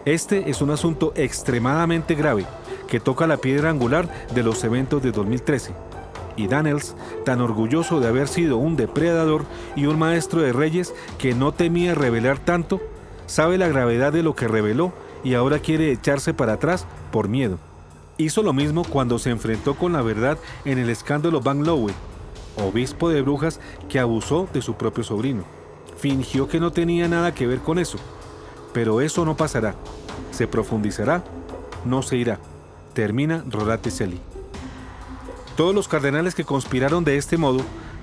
Este es un asunto extremadamente grave que toca la piedra angular de los eventos de 2013. Y Daniels, tan orgulloso de haber sido un depredador y un maestro de reyes que no temía revelar tanto, sabe la gravedad de lo que reveló y ahora quiere echarse para atrás por miedo. Hizo lo mismo cuando se enfrentó con la verdad en el escándalo Van Lowe, obispo de Brujas que abusó de su propio sobrino. Fingió que no tenía nada que ver con eso, pero eso no pasará. Se profundizará, no se irá. Termina Roraticelli. Todos los cardenales que conspiraron de este modo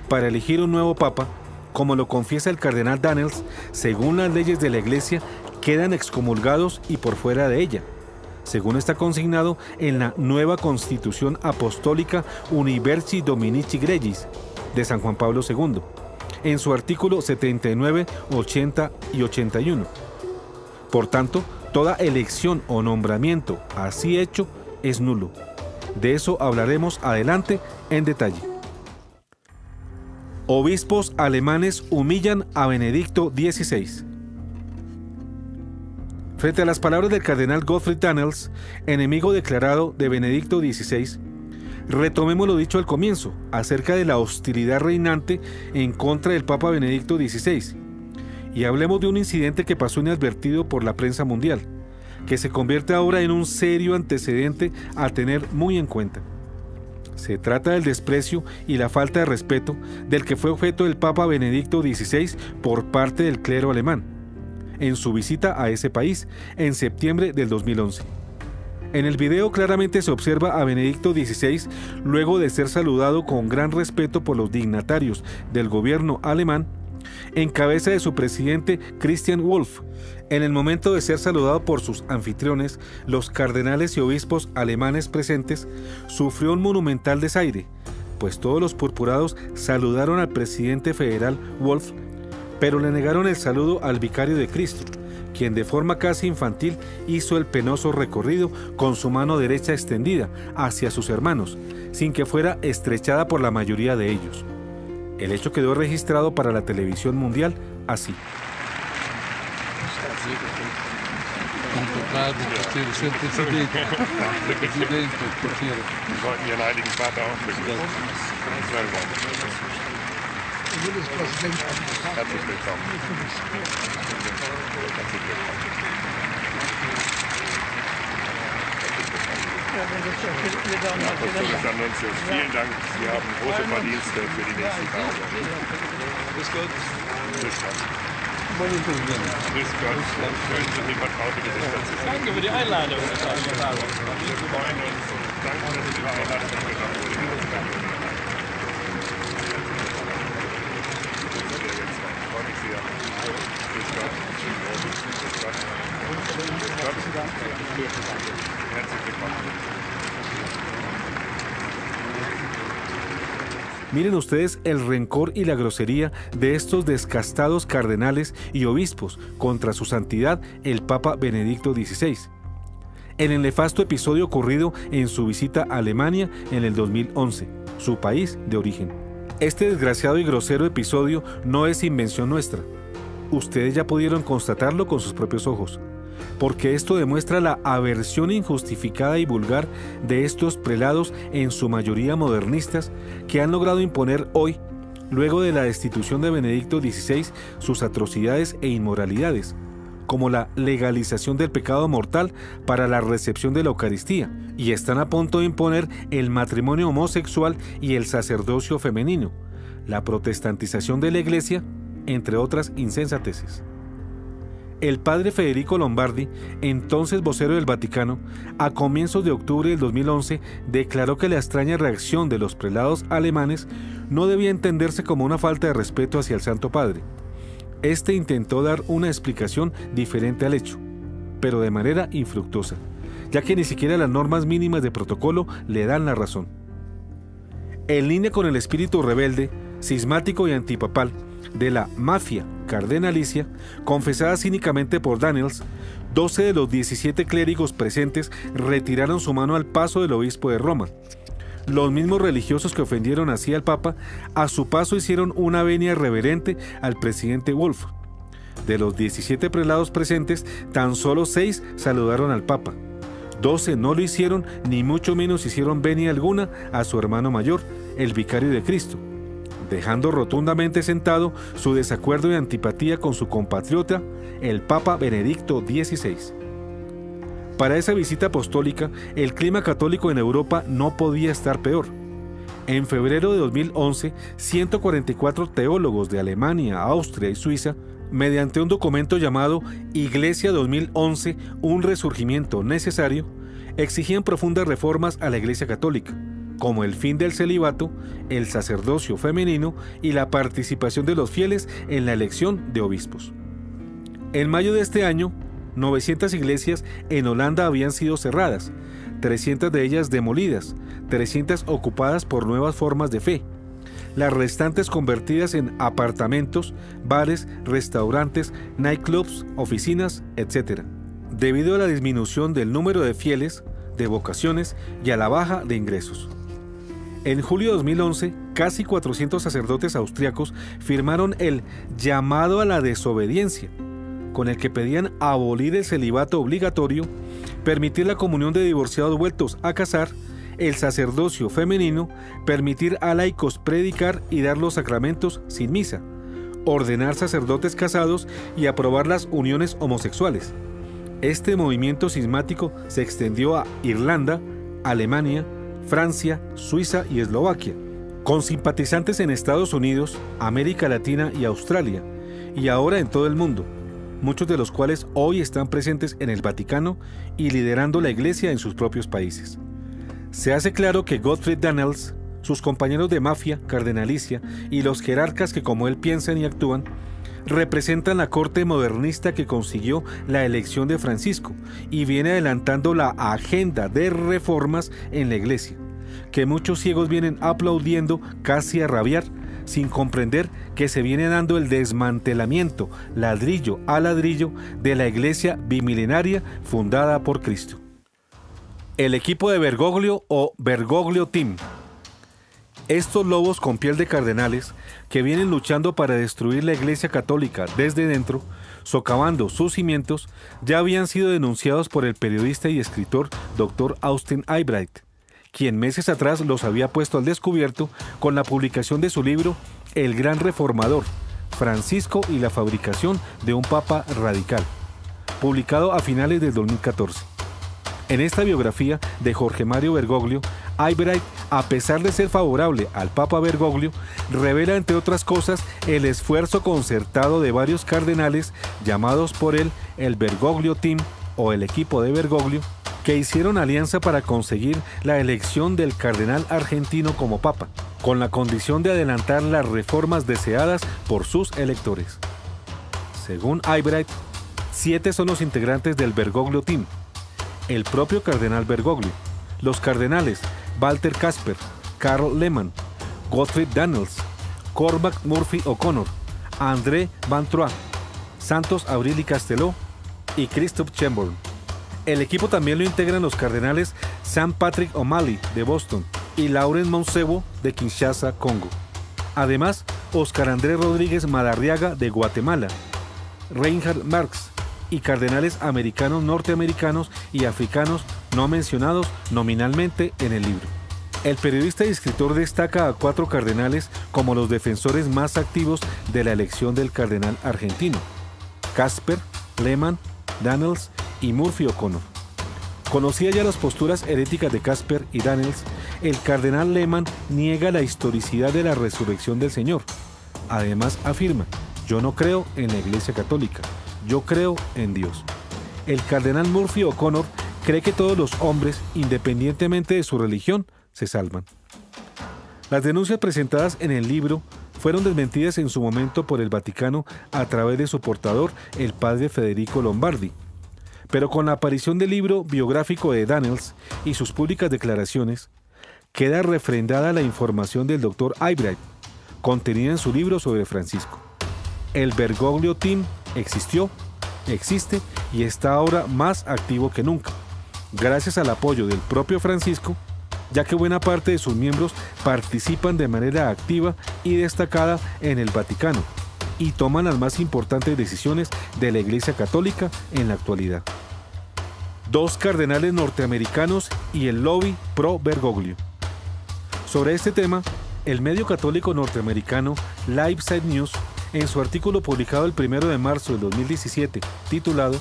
para elegir un nuevo papa, como lo confiesa el cardenal Daniels, según las leyes de la Iglesia, quedan excomulgados y por fuera de ella, según está consignado en la nueva Constitución Apostólica Universi Dominici Gregis de San Juan Pablo II, en su artículo 79, 80 y 81. Por tanto, toda elección o nombramiento así hecho es nulo. De eso hablaremos adelante en detalle. Obispos alemanes humillan a Benedicto XVI. Frente a las palabras del cardenal Gottfried Daniels, enemigo declarado de Benedicto XVI, retomemos lo dicho al comienzo, acerca de la hostilidad reinante en contra del Papa Benedicto XVI, y hablemos de un incidente que pasó inadvertido por la prensa mundial, que se convierte ahora en un serio antecedente a tener muy en cuenta. Se trata del desprecio y la falta de respeto del que fue objeto el Papa Benedicto XVI por parte del clero alemán, en su visita a ese país en septiembre del 2011. En el video claramente se observa a Benedicto XVI luego de ser saludado con gran respeto por los dignatarios del gobierno alemán, en cabeza de su presidente Christian Wolff. En el momento de ser saludado por sus anfitriones, los cardenales y obispos alemanes presentes, sufrió un monumental desaire, pues todos los purpurados saludaron al presidente federal Wolff, pero le negaron el saludo al vicario de Cristo, quien de forma casi infantil hizo el penoso recorrido con su mano derecha extendida hacia sus hermanos, sin que fuera estrechada por la mayoría de ellos. El hecho quedó registrado para la televisión mundial así. Vielen Dank, Sie haben große Verdienste für die nächsten Tage. Grüß Gott. Grüß Gott. Grüß Gott. Schön, so viel vertraute Gesichter zu sehen. Danke für die Einladung. Wir freuen uns und danke, dass Sie Ihre Einladung angenommen haben. Ich freue mich sehr. Grüß Gott. Grüß Gott. Herzlich willkommen. Miren ustedes el rencor y la grosería de estos descastados cardenales y obispos contra su santidad el Papa Benedicto XVI, en el nefasto episodio ocurrido en su visita a Alemania en el 2011, su país de origen. Este desgraciado y grosero episodio no es invención nuestra. Ustedes ya pudieron constatarlo con sus propios ojos. porque esto demuestra la aversión injustificada y vulgar de estos prelados, en su mayoría modernistas, que han logrado imponer hoy, luego de la destitución de Benedicto XVI, sus atrocidades e inmoralidades, como la legalización del pecado mortal para la recepción de la Eucaristía, y están a punto de imponer el matrimonio homosexual y el sacerdocio femenino, la protestantización de la Iglesia, entre otras insensateces. El padre Federico Lombardi, entonces vocero del Vaticano, a comienzos de octubre del 2011, declaró que la extraña reacción de los prelados alemanes no debía entenderse como una falta de respeto hacia el Santo Padre. Este intentó dar una explicación diferente al hecho, pero de manera infructuosa, ya que ni siquiera las normas mínimas de protocolo le dan la razón. En línea con el espíritu rebelde, cismático y antipapal de la mafia cardenalicia, confesada cínicamente por Daniels, 12 de los 17 clérigos presentes retiraron su mano al paso del obispo de Roma. Los mismos religiosos que ofendieron así al Papa, a su paso hicieron una venia reverente al presidente Wolf. De los 17 prelados presentes, tan solo 6 saludaron al Papa. 12 no lo hicieron, ni mucho menos hicieron venia alguna a su hermano mayor, el vicario de Cristo, dejando rotundamente sentado su desacuerdo y antipatía con su compatriota, el Papa Benedicto XVI. Para esa visita apostólica, el clima católico en Europa no podía estar peor. En febrero de 2011, 144 teólogos de Alemania, Austria y Suiza, mediante un documento llamado Iglesia 2011, un resurgimiento necesario, exigían profundas reformas a la Iglesia católica, como el fin del celibato, el sacerdocio femenino y la participación de los fieles en la elección de obispos. En mayo de este año, 900 iglesias en Holanda habían sido cerradas, 300 de ellas demolidas, 300 ocupadas por nuevas formas de fe, las restantes convertidas en apartamentos, bares, restaurantes, nightclubs, oficinas, etc., debido a la disminución del número de fieles, de vocaciones y a la baja de ingresos. En julio de 2011, casi 400 sacerdotes austriacos firmaron el llamado a la desobediencia, con el que pedían abolir el celibato obligatorio, permitir la comunión de divorciados vueltos a casar, el sacerdocio femenino, permitir a laicos predicar y dar los sacramentos sin misa, ordenar sacerdotes casados y aprobar las uniones homosexuales. Este movimiento cismático se extendió a Irlanda, Alemania, Francia, Suiza y Eslovaquia, con simpatizantes en Estados Unidos, América Latina y Australia, y ahora en todo el mundo, muchos de los cuales hoy están presentes en el Vaticano y liderando la Iglesia en sus propios países. Se hace claro que Gottfried Daniels, sus compañeros de mafia cardenalicia y los jerarcas que como él piensan y actúan, representan la corte modernista que consiguió la elección de Francisco y viene adelantando la agenda de reformas en la Iglesia, que muchos ciegos vienen aplaudiendo casi a rabiar, sin comprender que se viene dando el desmantelamiento, ladrillo a ladrillo, de la Iglesia bimilenaria fundada por Cristo. El equipo de Bergoglio o Bergoglio Team. Estos lobos con piel de cardenales, que vienen luchando para destruir la Iglesia católica desde dentro, socavando sus cimientos, ya habían sido denunciados por el periodista y escritor Dr. Austin Eyebright, quien meses atrás los había puesto al descubierto con la publicación de su libro El Gran Reformador, Francisco y la fabricación de un Papa Radical, publicado a finales del 2014. En esta biografía de Jorge Mario Bergoglio, Eyebright, a pesar de ser favorable al Papa Bergoglio, revela entre otras cosas el esfuerzo concertado de varios cardenales llamados por él el Bergoglio Team o el equipo de Bergoglio, que hicieron alianza para conseguir la elección del cardenal argentino como papa, con la condición de adelantar las reformas deseadas por sus electores. Según Eyebright, 7 son los integrantes del Bergoglio Team: el propio cardenal Bergoglio, los cardenales Walter Kasper, Karl Lehmann, Gottfried Daniels, Cormac Murphy O'Connor, André Van Troyes, Santos Abril y Casteló y Christophe Chamberlain. El equipo también lo integran los cardenales Sam Patrick O'Malley de Boston y Laurent Monsebo de Kinshasa, Congo. Además, Oscar Andrés Rodríguez Madarriaga de Guatemala, Reinhard Marx, y cardenales americanos, norteamericanos y africanos no mencionados nominalmente en el libro. El periodista y escritor destaca a 4 cardenales como los defensores más activos de la elección del cardenal argentino: Casper, Lehmann, Daniels y Murphy O'Connor. Conocía ya las posturas heréticas de Casper y Daniels, el cardenal Lehmann niega la historicidad de la resurrección del Señor. Además afirma: yo no creo en la Iglesia Católica, yo creo en Dios. El cardenal Murphy O'Connor cree que todos los hombres, independientemente de su religión, se salvan. Las denuncias presentadas en el libro fueron desmentidas en su momento por el Vaticano a través de su portador, el padre Federico Lombardi. Pero con la aparición del libro biográfico de Daniels y sus públicas declaraciones, queda refrendada la información del Dr. Albright, contenida en su libro sobre Francisco. El Bergoglio Team existió, existe y está ahora más activo que nunca, gracias al apoyo del propio Francisco, ya que buena parte de sus miembros participan de manera activa y destacada en el Vaticano y toman las más importantes decisiones de la Iglesia Católica en la actualidad. 2 cardenales norteamericanos y el lobby pro Bergoglio. Sobre este tema, el medio católico norteamericano LifeSite News, en su artículo publicado el 1 de marzo del 2017, titulado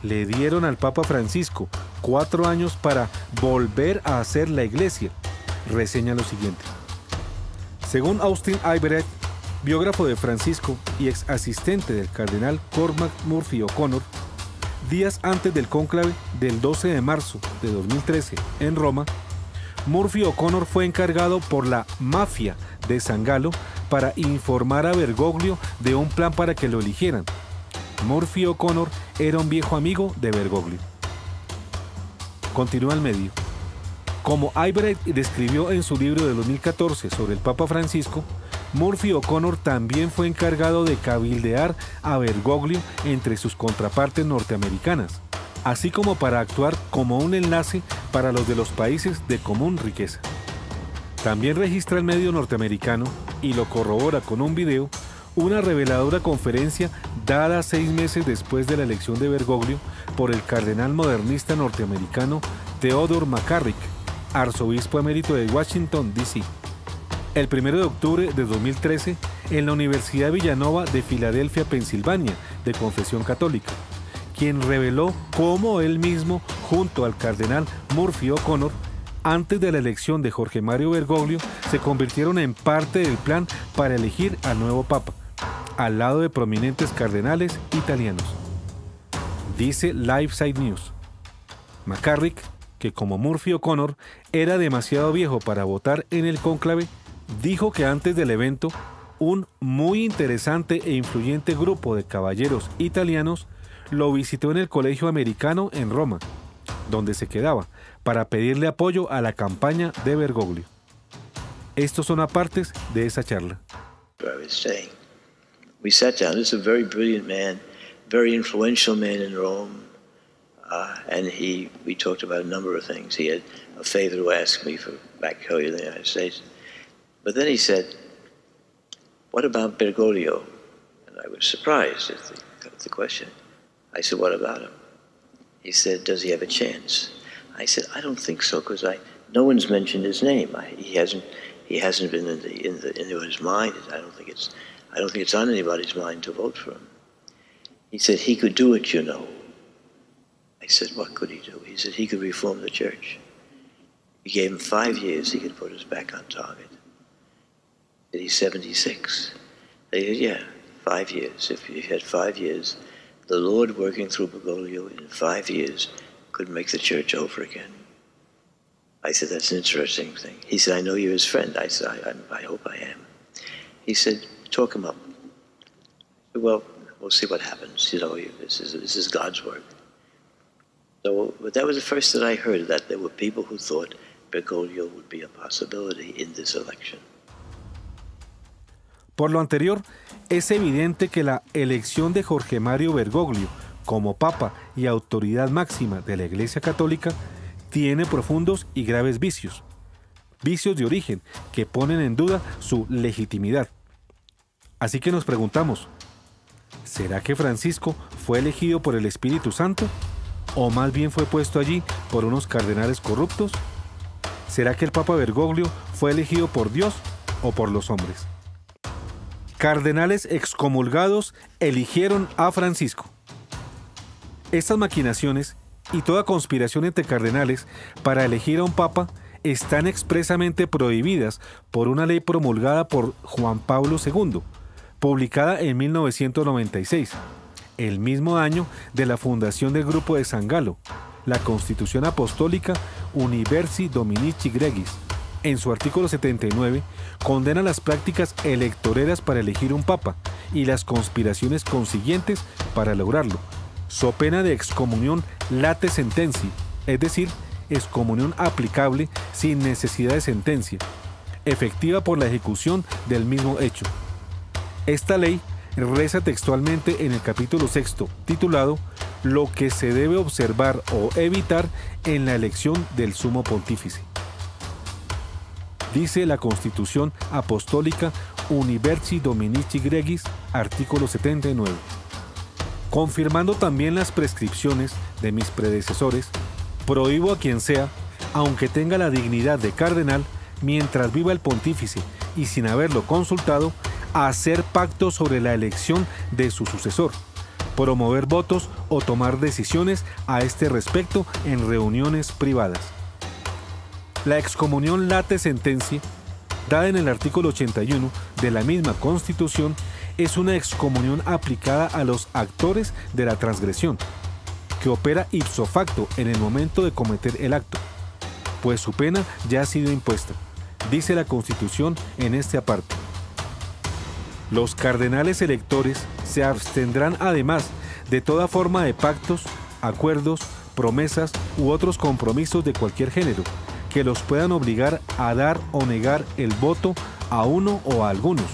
"Le dieron al Papa Francisco 4 años para volver a hacer la Iglesia", reseña lo siguiente. Según Austin Albright, biógrafo de Francisco y ex asistente del cardenal Cormac Murphy O'Connor, días antes del cónclave del 12 de marzo de 2013 en Roma, Murphy O'Connor fue encargado por la mafia de San Galo para informar a Bergoglio de un plan para que lo eligieran. Murphy O'Connor era un viejo amigo de Bergoglio. Continúa el medio. Como Albright describió en su libro de 2014 sobre el Papa Francisco, Murphy O'Connor también fue encargado de cabildear a Bergoglio entre sus contrapartes norteamericanas, así como para actuar como un enlace para los de los países de común riqueza. También registra el medio norteamericano, y lo corrobora con un video, una reveladora conferencia dada 6 meses después de la elección de Bergoglio por el cardenal modernista norteamericano Theodore McCarrick, arzobispo emérito de Washington, D.C. El 1 de octubre de 2013, en la Universidad Villanova de Filadelfia, Pensilvania, de confesión católica, quien reveló cómo él mismo, junto al cardenal Murphy O'Connor, antes de la elección de Jorge Mario Bergoglio, se convirtieron en parte del plan para elegir al nuevo Papa, al lado de prominentes cardenales italianos. Dice LifeSite News. McCarrick, que como Murphy O'Connor era demasiado viejo para votar en el cónclave, dijo que antes del evento, un muy interesante e influyente grupo de caballeros italianos lo visitó en el Colegio Americano en Roma, donde se quedaba, para pedirle apoyo a la campaña de Bergoglio. Estos son apartes de esa charla. We sat down. This is a very brilliant man, very influential man in Rome, and we talked about a number of things. He had a favor to ask me for back here in the United States. But then he said, "What about Bergoglio?" And I was surprised at the question. I said, "What about him?" He said, "Does he have a chance?" I said, "I don't think so, because no one's mentioned his name. He hasn't been in anyone's mind. I don't think it's on anybody's mind to vote for him." He said, "He could do it, you know." I said, "What could he do?" He said, "He could reform the church." We gave him 5 years. He could put us back on target. And he's 76. They said, "Yeah, 5 years. If you had 5 years, the Lord working through Bergoglio in 5 years could make the church over again." I said, "That's an interesting thing." He said, "I know you're his friend." I said, I hope I am. He said, "Talk him up." I said, "Well, we'll see what happens. You know, this is God's work." So, but that was the first that I heard, that there were people who thought Bergoglio would be a possibility in this election. Por lo anterior, es evidente que la elección de Jorge Mario Bergoglio como Papa y autoridad máxima de la Iglesia Católica tiene profundos y graves vicios de origen que ponen en duda su legitimidad. Así que nos preguntamos, ¿Será que Francisco fue elegido por el Espíritu Santo? ¿O más bien fue puesto allí por unos cardenales corruptos? ¿Será que el Papa Bergoglio fue elegido por Dios o por los hombres? Cardenales excomulgados eligieron a Francisco. Estas maquinaciones y toda conspiración entre cardenales para elegir a un papa están expresamente prohibidas por una ley promulgada por Juan Pablo II, publicada en 1996, el mismo año de la fundación del Grupo de San Galo, la Constitución Apostólica Universi Dominici Gregis. En su artículo 79, condena las prácticas electoreras para elegir un papa y las conspiraciones consiguientes para lograrlo, so pena de excomunión late sententia, es decir, excomunión aplicable sin necesidad de sentencia, efectiva por la ejecución del mismo hecho. Esta ley reza textualmente en el capítulo 6, titulado Lo que se debe observar o evitar en la elección del sumo pontífice. Dice la Constitución Apostólica Universi Dominici Gregis, artículo 79. Confirmando también las prescripciones de mis predecesores, prohíbo a quien sea, aunque tenga la dignidad de cardenal, mientras viva el pontífice y sin haberlo consultado, hacer pacto sobre la elección de su sucesor, promover votos o tomar decisiones a este respecto en reuniones privadas. La excomunión late sententia, dada en el artículo 81 de la misma Constitución, es una excomunión aplicada a los actores de la transgresión, que opera ipso facto en el momento de cometer el acto, pues su pena ya ha sido impuesta, dice la Constitución en este aparte. Los cardenales electores se abstendrán además de toda forma de pactos, acuerdos, promesas u otros compromisos de cualquier género que los puedan obligar a dar o negar el voto a uno o a algunos.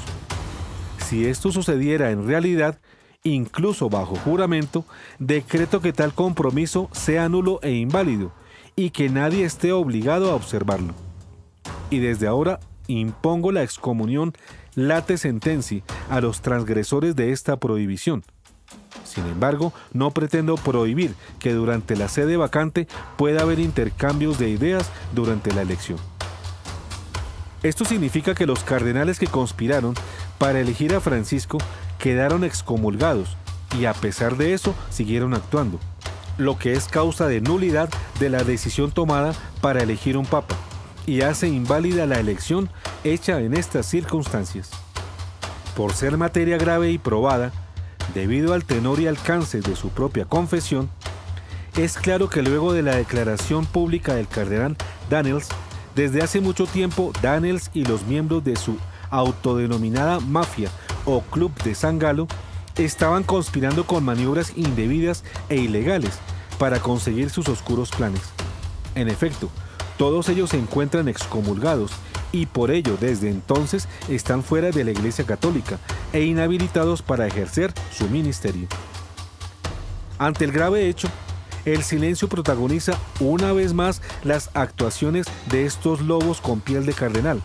Si esto sucediera en realidad, incluso bajo juramento, decreto que tal compromiso sea nulo e inválido y que nadie esté obligado a observarlo. Y desde ahora impongo la excomunión late sententia a los transgresores de esta prohibición. Sin embargo, no pretendo prohibir que durante la sede vacante pueda haber intercambios de ideas durante la elección. Esto significa que los cardenales que conspiraron para elegir a Francisco quedaron excomulgados y a pesar de eso siguieron actuando, lo que es causa de nulidad de la decisión tomada para elegir un papa y hace inválida la elección hecha en estas circunstancias. Por ser materia grave y probada, debido al tenor y alcance de su propia confesión, es claro que luego de la declaración pública del cardenal Danneels, desde hace mucho tiempo Danneels y los miembros de su autodenominada mafia o club de San Galo estaban conspirando con maniobras indebidas e ilegales para conseguir sus oscuros planes. En efecto, todos ellos se encuentran excomulgados y por ello desde entonces están fuera de la Iglesia Católica e inhabilitados para ejercer su ministerio. Ante el grave hecho, el silencio protagoniza una vez más las actuaciones de estos lobos con piel de cardenal,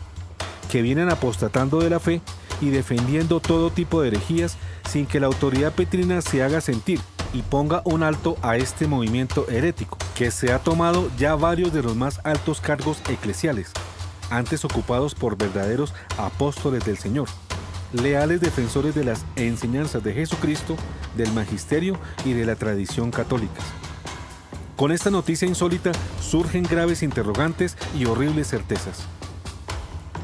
que vienen apostatando de la fe y defendiendo todo tipo de herejías sin que la autoridad petrina se haga sentir y ponga un alto a este movimiento herético, que se ha tomado ya varios de los más altos cargos eclesiales, antes ocupados por verdaderos apóstoles del Señor, leales defensores de las enseñanzas de Jesucristo, del magisterio y de la tradición católicas. Con esta noticia insólita surgen graves interrogantes y horribles certezas.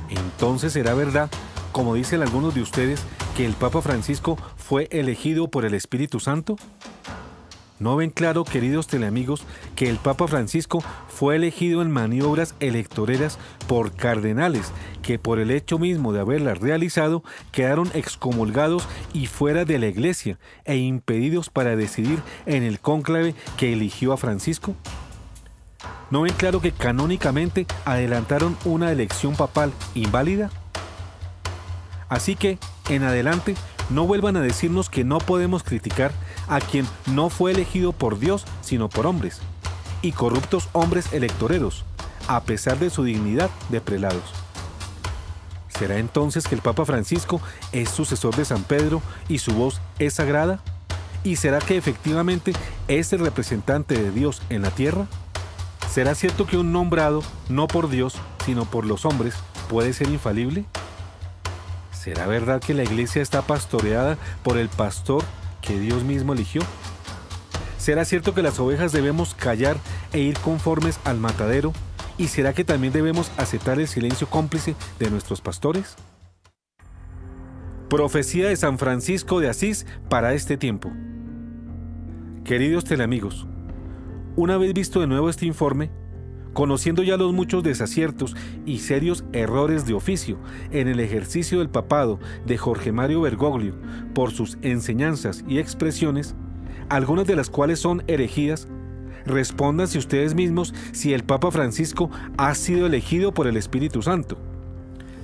¿Entonces será verdad, como dicen algunos de ustedes, que el Papa Francisco fue elegido por el Espíritu Santo? ¿No ven claro, queridos teleamigos, que el Papa Francisco fue elegido en maniobras electoreras por cardenales que por el hecho mismo de haberlas realizado quedaron excomulgados y fuera de la Iglesia e impedidos para decidir en el cónclave que eligió a Francisco? ¿No ven claro que canónicamente adelantaron una elección papal inválida? Así que, en adelante, no vuelvan a decirnos que no podemos criticar a quien no fue elegido por Dios, sino por hombres, y corruptos hombres electoreros, a pesar de su dignidad de prelados. ¿Será entonces que el Papa Francisco es sucesor de San Pedro y su voz es sagrada? ¿Y será que efectivamente es el representante de Dios en la tierra? ¿Será cierto que un nombrado, no por Dios, sino por los hombres, puede ser infalible? ¿Será verdad que la iglesia está pastoreada por el pastor que Dios mismo eligió? ¿Será cierto que las ovejas debemos callar e ir conformes al matadero? ¿Y será que también debemos aceptar el silencio cómplice de nuestros pastores? Profecía de San Francisco de Asís para este tiempo. Queridos teleamigos, una vez visto de nuevo este informe, conociendo ya los muchos desaciertos y serios errores de oficio en el ejercicio del papado de Jorge Mario Bergoglio por sus enseñanzas y expresiones, algunas de las cuales son herejías, respóndanse ustedes mismos si el Papa Francisco ha sido elegido por el Espíritu Santo,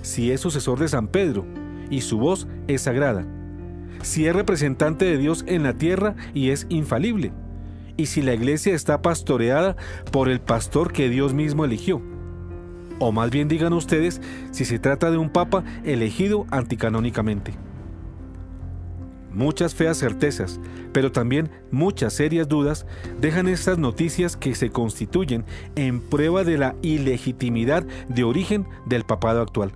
si es sucesor de San Pedro y su voz es sagrada, si es representante de Dios en la tierra y es infalible, y si la iglesia está pastoreada por el pastor que Dios mismo eligió. O más bien digan ustedes si se trata de un papa elegido anticanónicamente. Muchas feas certezas, pero también muchas serias dudas dejan estas noticias que se constituyen en prueba de la ilegitimidad de origen del papado actual.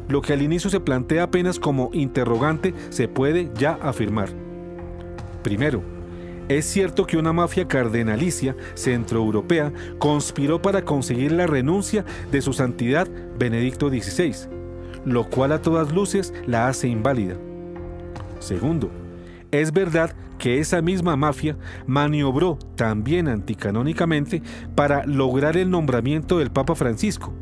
Lo que al inicio se plantea apenas como interrogante se puede ya afirmar. Primero, es cierto que una mafia cardenalicia centroeuropea conspiró para conseguir la renuncia de su santidad Benedicto XVI, lo cual a todas luces la hace inválida. Segundo, es verdad que esa misma mafia maniobró también anticanónicamente para lograr el nombramiento del Papa Francisco.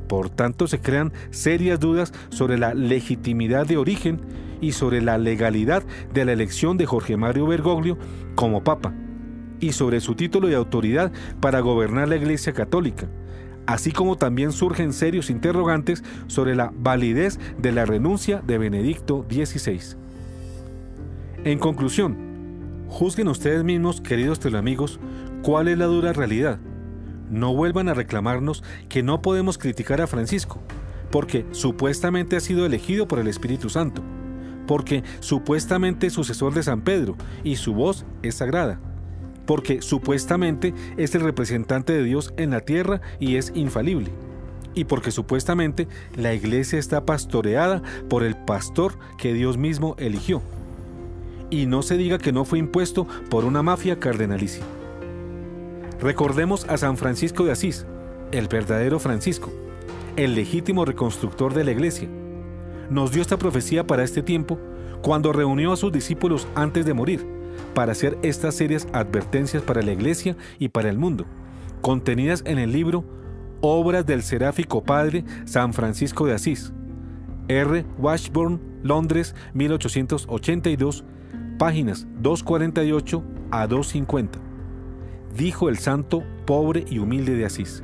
Por tanto, se crean serias dudas sobre la legitimidad de origen y sobre la legalidad de la elección de Jorge Mario Bergoglio como Papa, y sobre su título de autoridad para gobernar la Iglesia Católica, así como también surgen serios interrogantes sobre la validez de la renuncia de Benedicto XVI. En conclusión, juzguen ustedes mismos, queridos teleamigos, cuál es la dura realidad. No vuelvan a reclamarnos que no podemos criticar a Francisco, porque supuestamente ha sido elegido por el Espíritu Santo, porque supuestamente es sucesor de San Pedro y su voz es sagrada, porque supuestamente es el representante de Dios en la tierra y es infalible, y porque supuestamente la iglesia está pastoreada por el pastor que Dios mismo eligió. Y no se diga que no fue impuesto por una mafia cardenalicia. Recordemos a San Francisco de Asís, el verdadero Francisco, el legítimo reconstructor de la iglesia. Nos dio esta profecía para este tiempo cuando reunió a sus discípulos antes de morir para hacer estas serias advertencias para la iglesia y para el mundo, contenidas en el libro Obras del Seráfico Padre San Francisco de Asís, R. Washburn, Londres, 1882, páginas 248 a 250. Dijo el santo, pobre y humilde de Asís.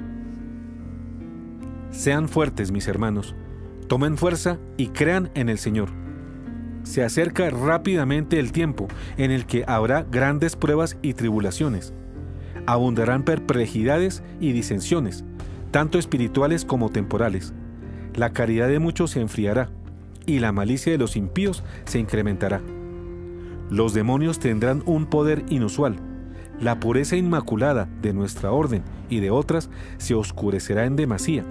Sean fuertes, mis hermanos, tomen fuerza y crean en el Señor. Se acerca rápidamente el tiempo en el que habrá grandes pruebas y tribulaciones. Abundarán perplejidades y disensiones, tanto espirituales como temporales. La caridad de muchos se enfriará, y la malicia de los impíos se incrementará. Los demonios tendrán un poder inusual. La pureza inmaculada de nuestra orden y de otras se oscurecerá en demasía,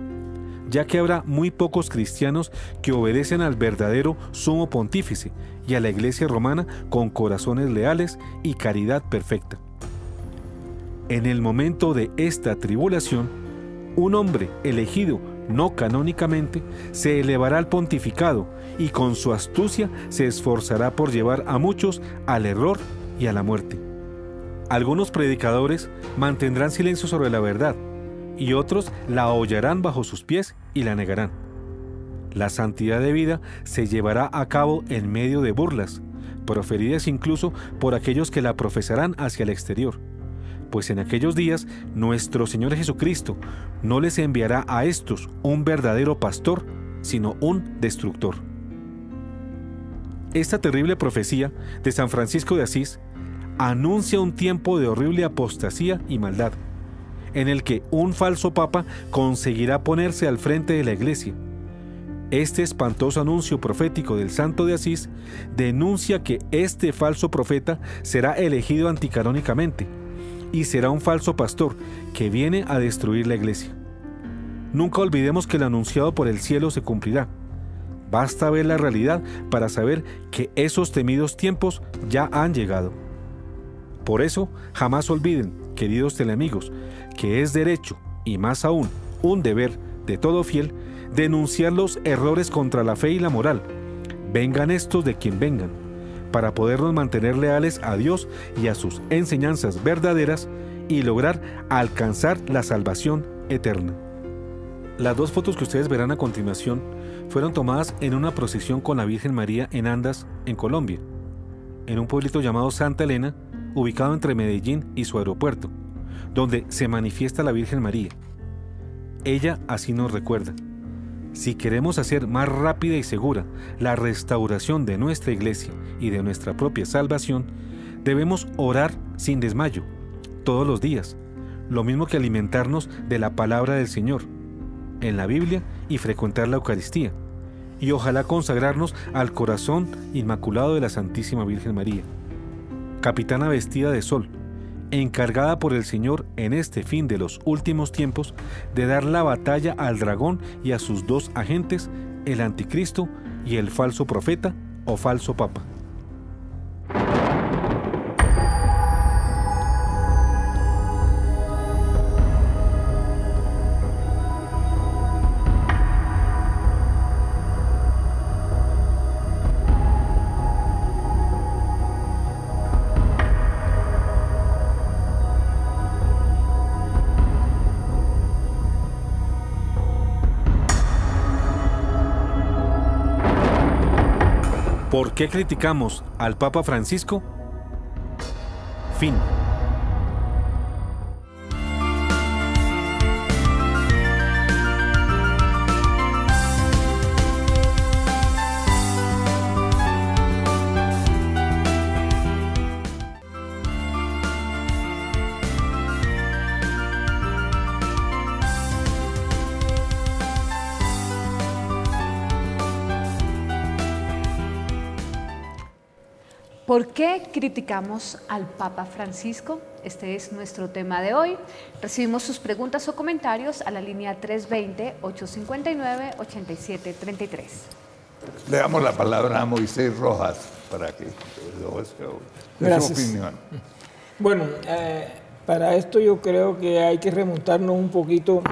ya que habrá muy pocos cristianos que obedecen al verdadero sumo pontífice y a la Iglesia romana con corazones leales y caridad perfecta. En el momento de esta tribulación, un hombre elegido no canónicamente se elevará al pontificado y con su astucia se esforzará por llevar a muchos al error y a la muerte. Algunos predicadores mantendrán silencio sobre la verdad y otros la hollarán bajo sus pies y la negarán. La santidad de vida se llevará a cabo en medio de burlas, proferidas incluso por aquellos que la profesarán hacia el exterior, pues en aquellos días nuestro Señor Jesucristo no les enviará a estos un verdadero pastor, sino un destructor. Esta terrible profecía de San Francisco de Asís anuncia un tiempo de horrible apostasía y maldad, en el que un falso papa conseguirá ponerse al frente de la iglesia, Este espantoso anuncio profético del santo de Asís denuncia que este falso profeta será elegido anticanónicamente y será un falso pastor que viene a destruir la iglesia. Nunca olvidemos que lo anunciado por el cielo se cumplirá. Basta ver la realidad para saber que esos temidos tiempos ya han llegado. Por eso, jamás olviden, queridos teleamigos, que es derecho, y más aún, un deber de todo fiel, denunciar los errores contra la fe y la moral, vengan estos de quien vengan, para podernos mantener leales a Dios y a sus enseñanzas verdaderas y lograr alcanzar la salvación eterna. Las dos fotos que ustedes verán a continuación fueron tomadas en una procesión con la Virgen María en Andas, en Colombia, en un pueblito llamado Santa Elena, ubicado entre Medellín y su aeropuerto, donde se manifiesta la Virgen María. Ella así nos recuerda: si queremos hacer más rápida y segura la restauración de nuestra iglesia y de nuestra propia salvación, debemos orar sin desmayo, todos los días, lo mismo que alimentarnos de la palabra del Señor, en la Biblia, y frecuentar la Eucaristía, y ojalá consagrarnos al corazón inmaculado de la Santísima Virgen María, capitana vestida de sol, encargada por el Señor en este fin de los últimos tiempos de dar la batalla al dragón y a sus dos agentes, el anticristo y el falso profeta o falso papa. ¿Por qué criticamos al Papa Francisco? Fin. ¿Por qué criticamos al Papa Francisco? Este es nuestro tema de hoy. Recibimos sus preguntas o comentarios a la línea 320-859-8733. Le damos la palabra a Moisés Rojas para que dé su opinión. Bueno, para esto yo creo que hay que remontarnos un poquito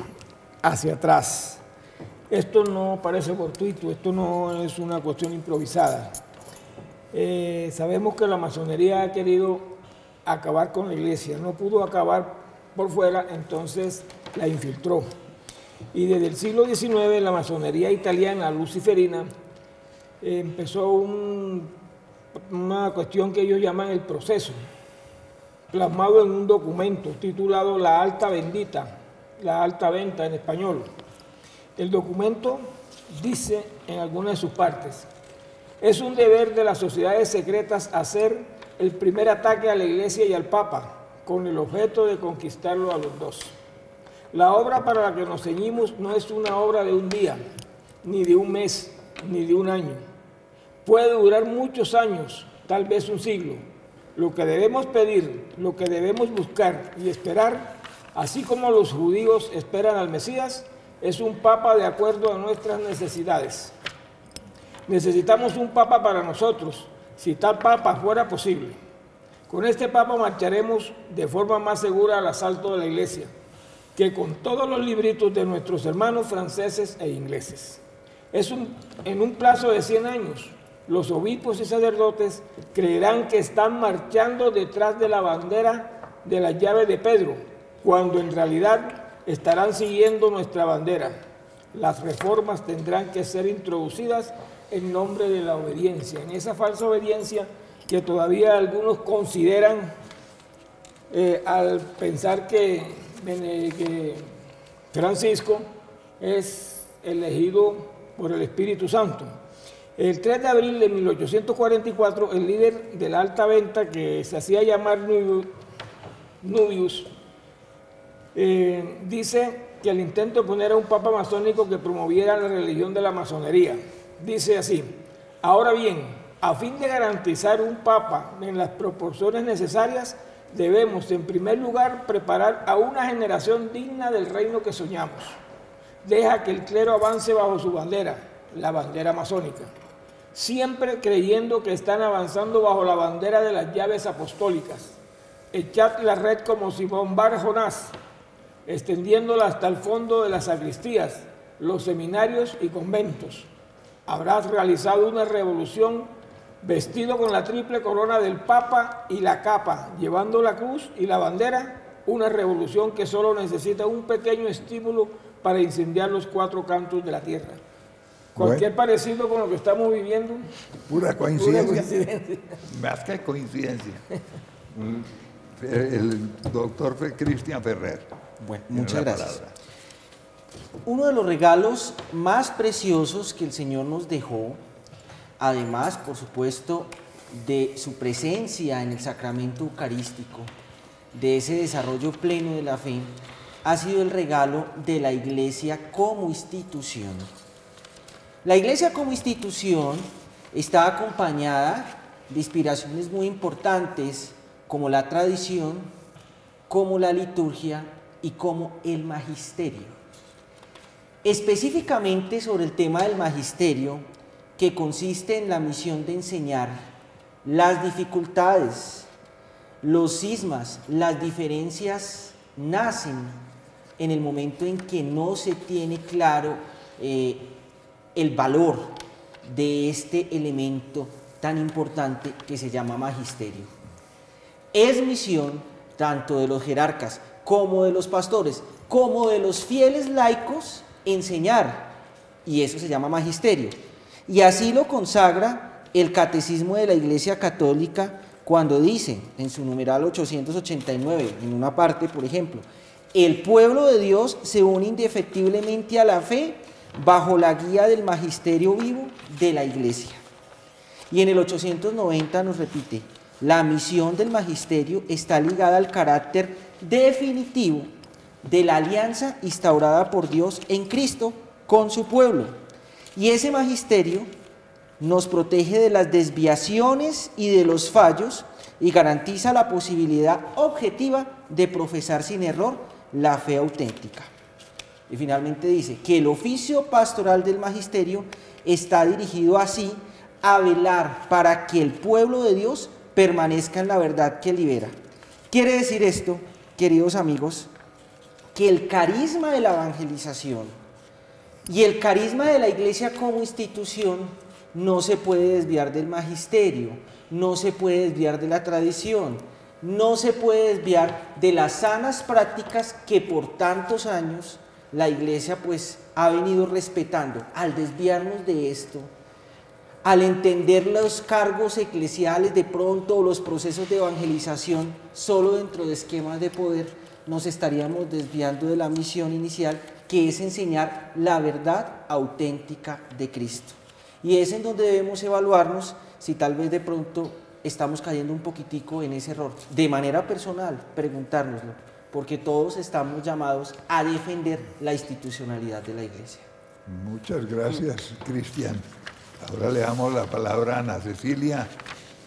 hacia atrás. Esto no parece fortuito, esto no es una cuestión improvisada. Sabemos que la masonería ha querido acabar con la iglesia, no pudo acabar por fuera, entonces la infiltró. Y desde el siglo XIX la masonería italiana luciferina empezó una cuestión que ellos llaman el proceso, plasmado en un documento titulado La Alta Bendita, la Alta Venta en español. El documento dice en algunas de sus partes: es un deber de las sociedades secretas hacer el primer ataque a la Iglesia y al Papa, con el objeto de conquistarlo a los dos. La obra para la que nos ceñimos no es una obra de un día, ni de un mes, ni de un año. Puede durar muchos años, tal vez un siglo. Lo que debemos pedir, lo que debemos buscar y esperar, así como los judíos esperan al Mesías, es un Papa de acuerdo a nuestras necesidades. Necesitamos un Papa para nosotros, si tal Papa fuera posible. Con este Papa marcharemos de forma más segura al asalto de la Iglesia, que con todos los libritos de nuestros hermanos franceses e ingleses. En un plazo de 100 años, los obispos y sacerdotes creerán que están marchando detrás de la bandera de la llave de Pedro, cuando en realidad estarán siguiendo nuestra bandera. Las reformas tendrán que ser introducidas en nombre de la obediencia, en esa falsa obediencia que todavía algunos consideran al pensar que Francisco es elegido por el Espíritu Santo. El 3 de abril de 1844, el líder de la Alta Venta, que se hacía llamar Nubius, dice que el intento de poner a un papa masónico que promoviera la religión de la masonería. Dice así: ahora bien, a fin de garantizar un papa en las proporciones necesarias, debemos en primer lugar preparar a una generación digna del reino que soñamos. Deja que el clero avance bajo su bandera, la bandera masónica, siempre creyendo que están avanzando bajo la bandera de las llaves apostólicas. Echad la red como Simón Bar Jonás, extendiéndola hasta el fondo de las sacristías, los seminarios y conventos. Habrás realizado una revolución vestido con la triple corona del Papa y la capa, llevando la cruz y la bandera, una revolución que solo necesita un pequeño estímulo para incendiar los cuatro cantos de la tierra. Cualquier parecido con lo que estamos viviendo. Pura coincidencia. Más que coincidencia. El doctor Cristian Ferrer. Bueno, muchas gracias. Uno de los regalos más preciosos que el Señor nos dejó, además, por supuesto, de su presencia en el sacramento eucarístico, de ese desarrollo pleno de la fe, ha sido el regalo de la Iglesia como institución. La Iglesia como institución está acompañada de inspiraciones muy importantes como la tradición, como la liturgia y como el magisterio. Específicamente sobre el tema del magisterio, que consiste en la misión de enseñar las dificultades, los cismas, las diferencias nacen en el momento en que no se tiene claro el valor de este elemento tan importante que se llama magisterio. Es misión tanto de los jerarcas como de los pastores, como de los fieles laicos, enseñar, y eso se llama magisterio. Y así lo consagra el Catecismo de la Iglesia Católica cuando dice, en su numeral 889, en una parte, por ejemplo, el pueblo de Dios se une indefectiblemente a la fe bajo la guía del magisterio vivo de la Iglesia. Y en el 890 nos repite, la misión del magisterio está ligada al carácter definitivo de la alianza instaurada por Dios en Cristo con su pueblo. Y ese magisterio nos protege de las desviaciones y de los fallos y garantiza la posibilidad objetiva de profesar sin error la fe auténtica. Y finalmente dice que el oficio pastoral del magisterio está dirigido así a velar para que el pueblo de Dios permanezca en la verdad que libera. Quiere decir esto, queridos amigos, que el carisma de la evangelización y el carisma de la Iglesia como institución no se puede desviar del magisterio, no se puede desviar de la tradición, no se puede desviar de las sanas prácticas que por tantos años la Iglesia pues ha venido respetando. Al desviarnos de esto, al entender los cargos eclesiales de pronto o los procesos de evangelización solo dentro de esquemas de poder, nos estaríamos desviando de la misión inicial, que es enseñar la verdad auténtica de Cristo. Y es en donde debemos evaluarnos si tal vez de pronto estamos cayendo un poquitico en ese error. De manera personal, preguntárnoslo, porque todos estamos llamados a defender la institucionalidad de la Iglesia. Muchas gracias, Cristian. Ahora le damos la palabra a Ana Cecilia,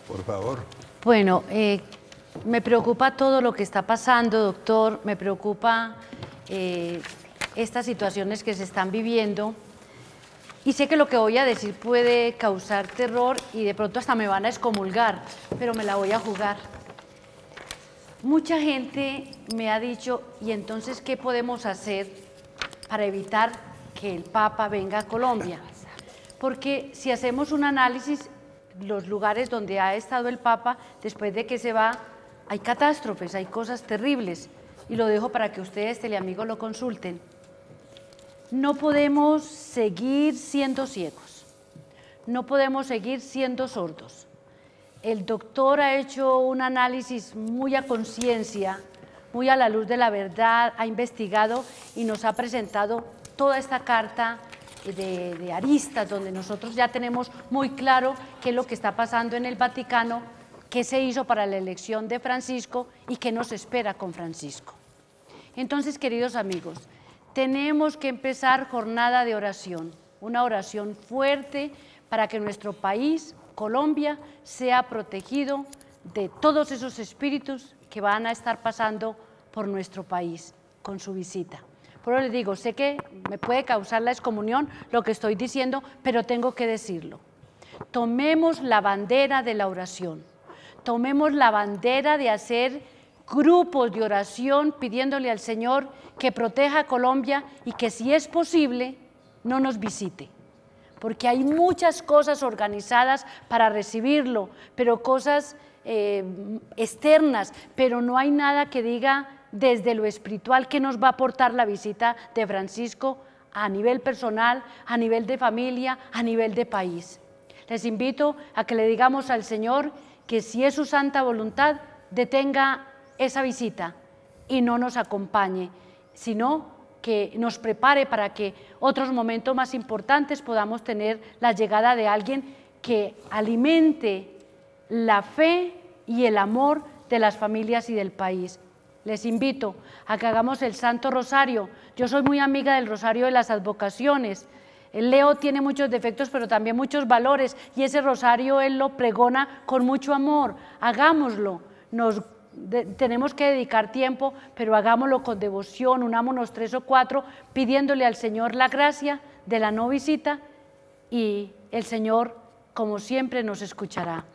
por favor. Bueno, me preocupa todo lo que está pasando, doctor, me preocupa estas situaciones que se están viviendo y sé que lo que voy a decir puede causar terror y de pronto hasta me van a excomulgar, pero me la voy a jugar. Mucha gente me ha dicho, ¿y entonces qué podemos hacer para evitar que el Papa venga a Colombia? Porque si hacemos un análisis, los lugares donde ha estado el Papa, después de que se va, hay catástrofes, hay cosas terribles, y lo dejo para que ustedes, teleamigos, lo consulten. No podemos seguir siendo ciegos, no podemos seguir siendo sordos. El doctor ha hecho un análisis muy a conciencia, muy a la luz de la verdad, ha investigado y nos ha presentado toda esta carta de aristas, donde nosotros ya tenemos muy claro qué es lo que está pasando en el Vaticano, qué se hizo para la elección de Francisco y qué nos espera con Francisco. Entonces, queridos amigos, tenemos que empezar jornada de oración, una oración fuerte para que nuestro país, Colombia, sea protegido de todos esos espíritus que van a estar pasando por nuestro país con su visita. Por eso les digo, sé que me puede causar la excomunión lo que estoy diciendo, pero tengo que decirlo. Tomemos la bandera de la oración, tomemos la bandera de hacer grupos de oración pidiéndole al Señor que proteja a Colombia y que si es posible no nos visite, porque hay muchas cosas organizadas para recibirlo, pero cosas externas, pero no hay nada que diga desde lo espiritual que nos va a aportar la visita de Francisco a nivel personal, a nivel de familia, a nivel de país. Les invito a que le digamos al Señor que si es su santa voluntad, detenga esa visita y no nos acompañe, sino que nos prepare para que otros momentos más importantes podamos tener la llegada de alguien que alimente la fe y el amor de las familias y del país. Les invito a que hagamos el Santo Rosario. Yo soy muy amiga del Rosario de las Advocaciones. Leo tiene muchos defectos, pero también muchos valores, y ese rosario él lo pregona con mucho amor. Hagámoslo. Tenemos que dedicar tiempo, pero hagámoslo con devoción, unámonos 3 o 4, pidiéndole al Señor la gracia de la no visita, y el Señor, como siempre, nos escuchará.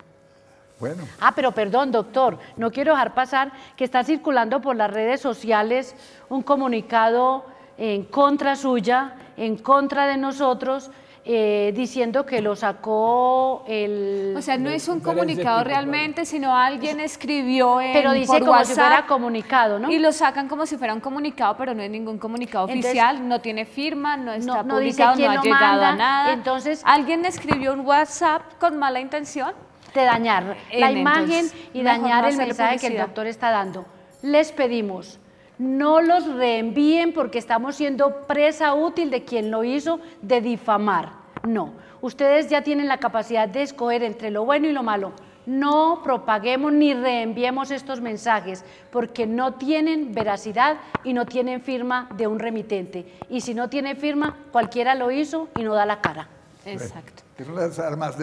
Bueno. Pero perdón, doctor, no quiero dejar pasar que está circulando por las redes sociales un comunicado en contra suya, en contra de nosotros, diciendo que lo sacó el... O sea, no es un comunicado realmente, sino alguien escribió pero dice como WhatsApp, si fuera comunicado, ¿no? Y lo sacan como si fuera un comunicado, pero no es ningún comunicado oficial, no tiene firma, no está publicado, no ha llegado a nada. Entonces, alguien escribió un WhatsApp con mala intención de dañar la imagen y dañar el mensaje publicidad que el doctor está dando. Les pedimos, no los reenvíen porque estamos siendo presa útil de quien lo hizo, de difamar. No, ustedes ya tienen la capacidad de escoger entre lo bueno y lo malo. No propaguemos ni reenviemos estos mensajes porque no tienen veracidad y no tienen firma de un remitente. Y si no tiene firma, cualquiera lo hizo y no da la cara. Exacto. Son las armas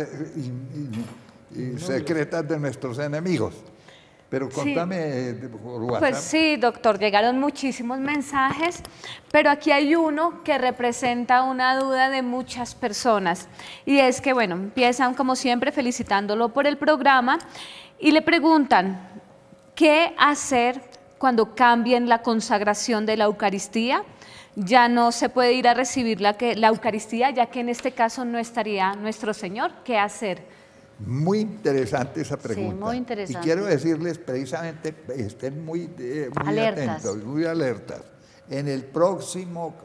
secretas de nuestros enemigos. Pero contame por WhatsApp. Pues sí, doctor, llegaron muchísimos mensajes, pero aquí hay uno que representa una duda de muchas personas, y es que, bueno, empiezan como siempre felicitándolo por el programa y le preguntan, ¿qué hacer cuando cambien la consagración de la Eucaristía? Ya no se puede ir a recibir la Eucaristía, ya que en este caso no estaría nuestro Señor. ¿Qué hacer? Muy interesante esa pregunta. Sí, muy interesante. Y quiero decirles precisamente, estén muy atentos, muy alertas. En el próximo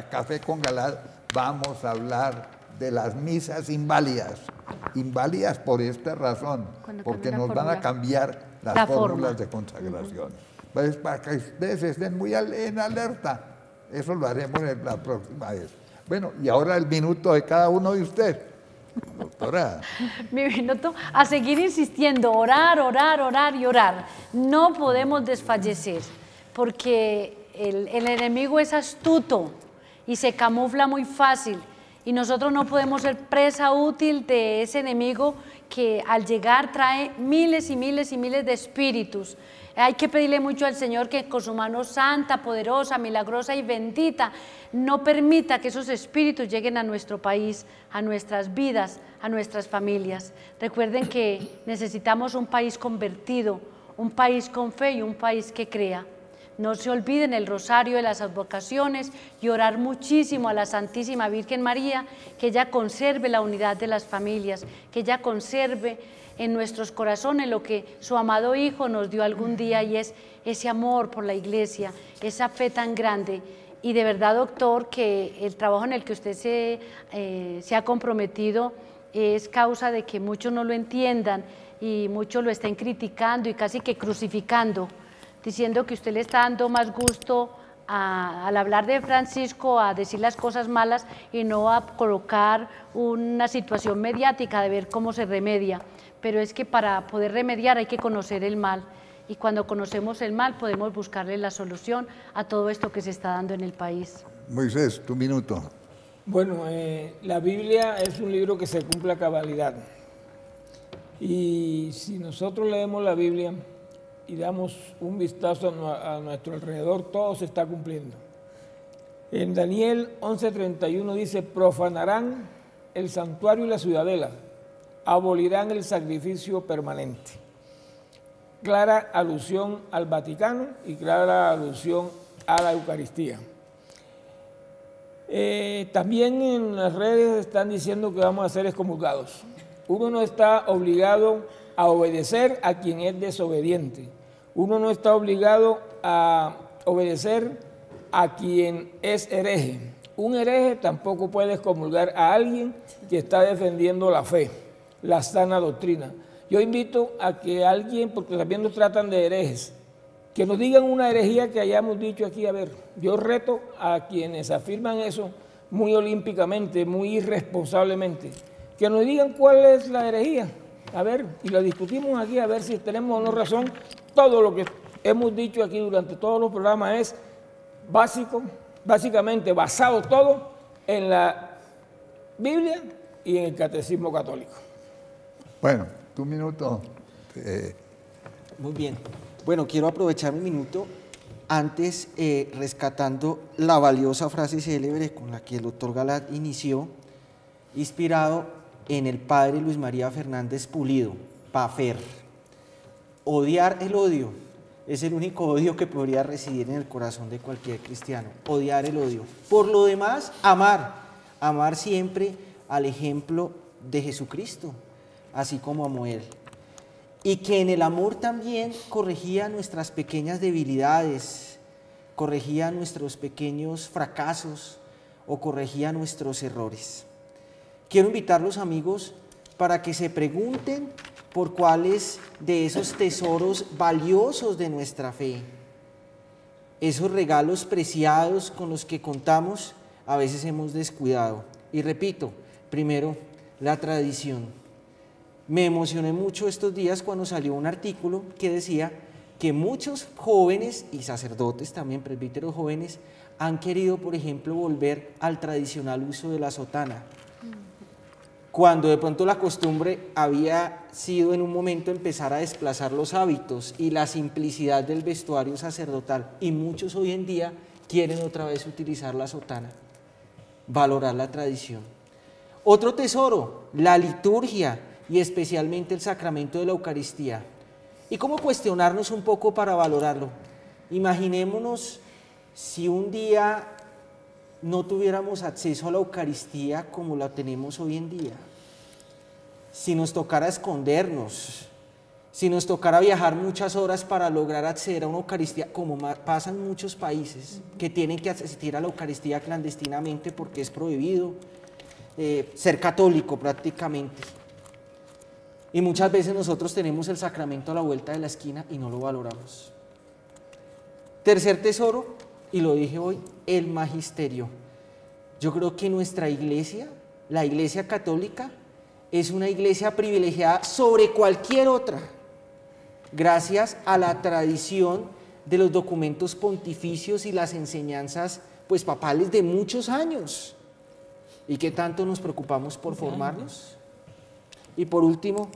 Café con Galad vamos a hablar de las misas inválidas. Inválidas por esta razón, porque nos van a cambiar las fórmulas de consagración. Pues para que ustedes estén muy en alerta, eso lo haremos la próxima vez. Bueno, y ahora el minuto de cada uno de ustedes. Doctora. Mi minuto a seguir insistiendo, orar, orar, orar y orar. No podemos desfallecer porque el enemigo es astuto y se camufla muy fácil y nosotros no podemos ser presa útil de ese enemigo que al llegar trae miles y miles y miles de espíritus. Hay que pedirle mucho al Señor que con su mano santa, poderosa, milagrosa y bendita no permita que esos espíritus lleguen a nuestro país, a nuestras vidas, a nuestras familias. Recuerden que necesitamos un país convertido, un país con fe y un país que crea. No se olviden el rosario de las advocaciones y orar muchísimo a la Santísima Virgen María, que ella conserve la unidad de las familias, que ella conserve en nuestros corazones lo que su amado Hijo nos dio algún día, y es ese amor por la Iglesia, esa fe tan grande. Y de verdad, doctor, que el trabajo en el que usted se ha comprometido es causa de que muchos no lo entiendan y muchos lo estén criticando y casi que crucificando, diciendo que usted le está dando más gusto al hablar de Francisco, a decir las cosas malas y no a colocar una situación mediática de ver cómo se remedia. Pero es que para poder remediar hay que conocer el mal y cuando conocemos el mal podemos buscarle la solución a todo esto que se está dando en el país. Moisés, tu minuto. Bueno, la Biblia es un libro que se cumple a cabalidad. Y si nosotros leemos la Biblia y damos un vistazo a nuestro alrededor, todo se está cumpliendo. En Daniel 11:31 dice, profanarán el santuario y la ciudadela, abolirán el sacrificio permanente. Clara alusión al Vaticano y clara alusión a la Eucaristía. También en las redes están diciendo que vamos a ser excomulgados. Uno no está obligado a obedecer a quien es desobediente. Uno no está obligado a obedecer a quien es hereje. Un hereje tampoco puede excomulgar a alguien que está defendiendo la fe, la sana doctrina. Yo invito a que alguien, porque también nos tratan de herejes, que nos digan una herejía que hayamos dicho aquí. A ver, yo reto a quienes afirman eso muy olímpicamente, muy irresponsablemente, que nos digan cuál es la herejía. A ver, y lo discutimos aquí a ver si tenemos o no razón. Todo lo que hemos dicho aquí durante todos los programas es básicamente basado todo en la Biblia y en el Catecismo Católico. Bueno, tu minuto. Muy bien. Bueno, quiero aprovechar mi minuto antes rescatando la valiosa frase célebre con la que el doctor Galat inició, inspirado en el padre Luis María Fernández Pulido, Pafer. Odiar el odio es el único odio que podría residir en el corazón de cualquier cristiano. Odiar el odio. Por lo demás, amar. Amar siempre al ejemplo de Jesucristo, así como amó Él. Y que en el amor también corregía nuestras pequeñas debilidades, corregía nuestros pequeños fracasos o corregía nuestros errores. Quiero invitarlos, amigos, para que se pregunten por cuáles de esos tesoros valiosos de nuestra fe, esos regalos preciados con los que contamos, a veces hemos descuidado. Y repito, primero, la tradición. Me emocioné mucho estos días cuando salió un artículo que decía que muchos jóvenes y sacerdotes, también presbíteros jóvenes, han querido, por ejemplo, volver al tradicional uso de la sotana, cuando de pronto la costumbre había sido en un momento empezar a desplazar los hábitos y la simplicidad del vestuario sacerdotal, y muchos hoy en día quieren otra vez utilizar la sotana, valorar la tradición. Otro tesoro, la liturgia y especialmente el sacramento de la Eucaristía. ¿Y cómo cuestionarnos un poco para valorarlo? Imaginémonos si un día no tuviéramos acceso a la Eucaristía como la tenemos hoy en día, si nos tocara escondernos, si nos tocara viajar muchas horas para lograr acceder a una Eucaristía, como pasa en muchos países, que tienen que asistir a la Eucaristía clandestinamente porque es prohibido ser católico prácticamente. Y muchas veces nosotros tenemos el sacramento a la vuelta de la esquina y no lo valoramos. Tercer tesoro, y lo dije hoy, el magisterio. Yo creo que nuestra iglesia, la Iglesia Católica, es una iglesia privilegiada sobre cualquier otra, gracias a la tradición de los documentos pontificios y las enseñanzas pues papales de muchos años. ¿Y qué tanto nos preocupamos por formarnos? Y por último,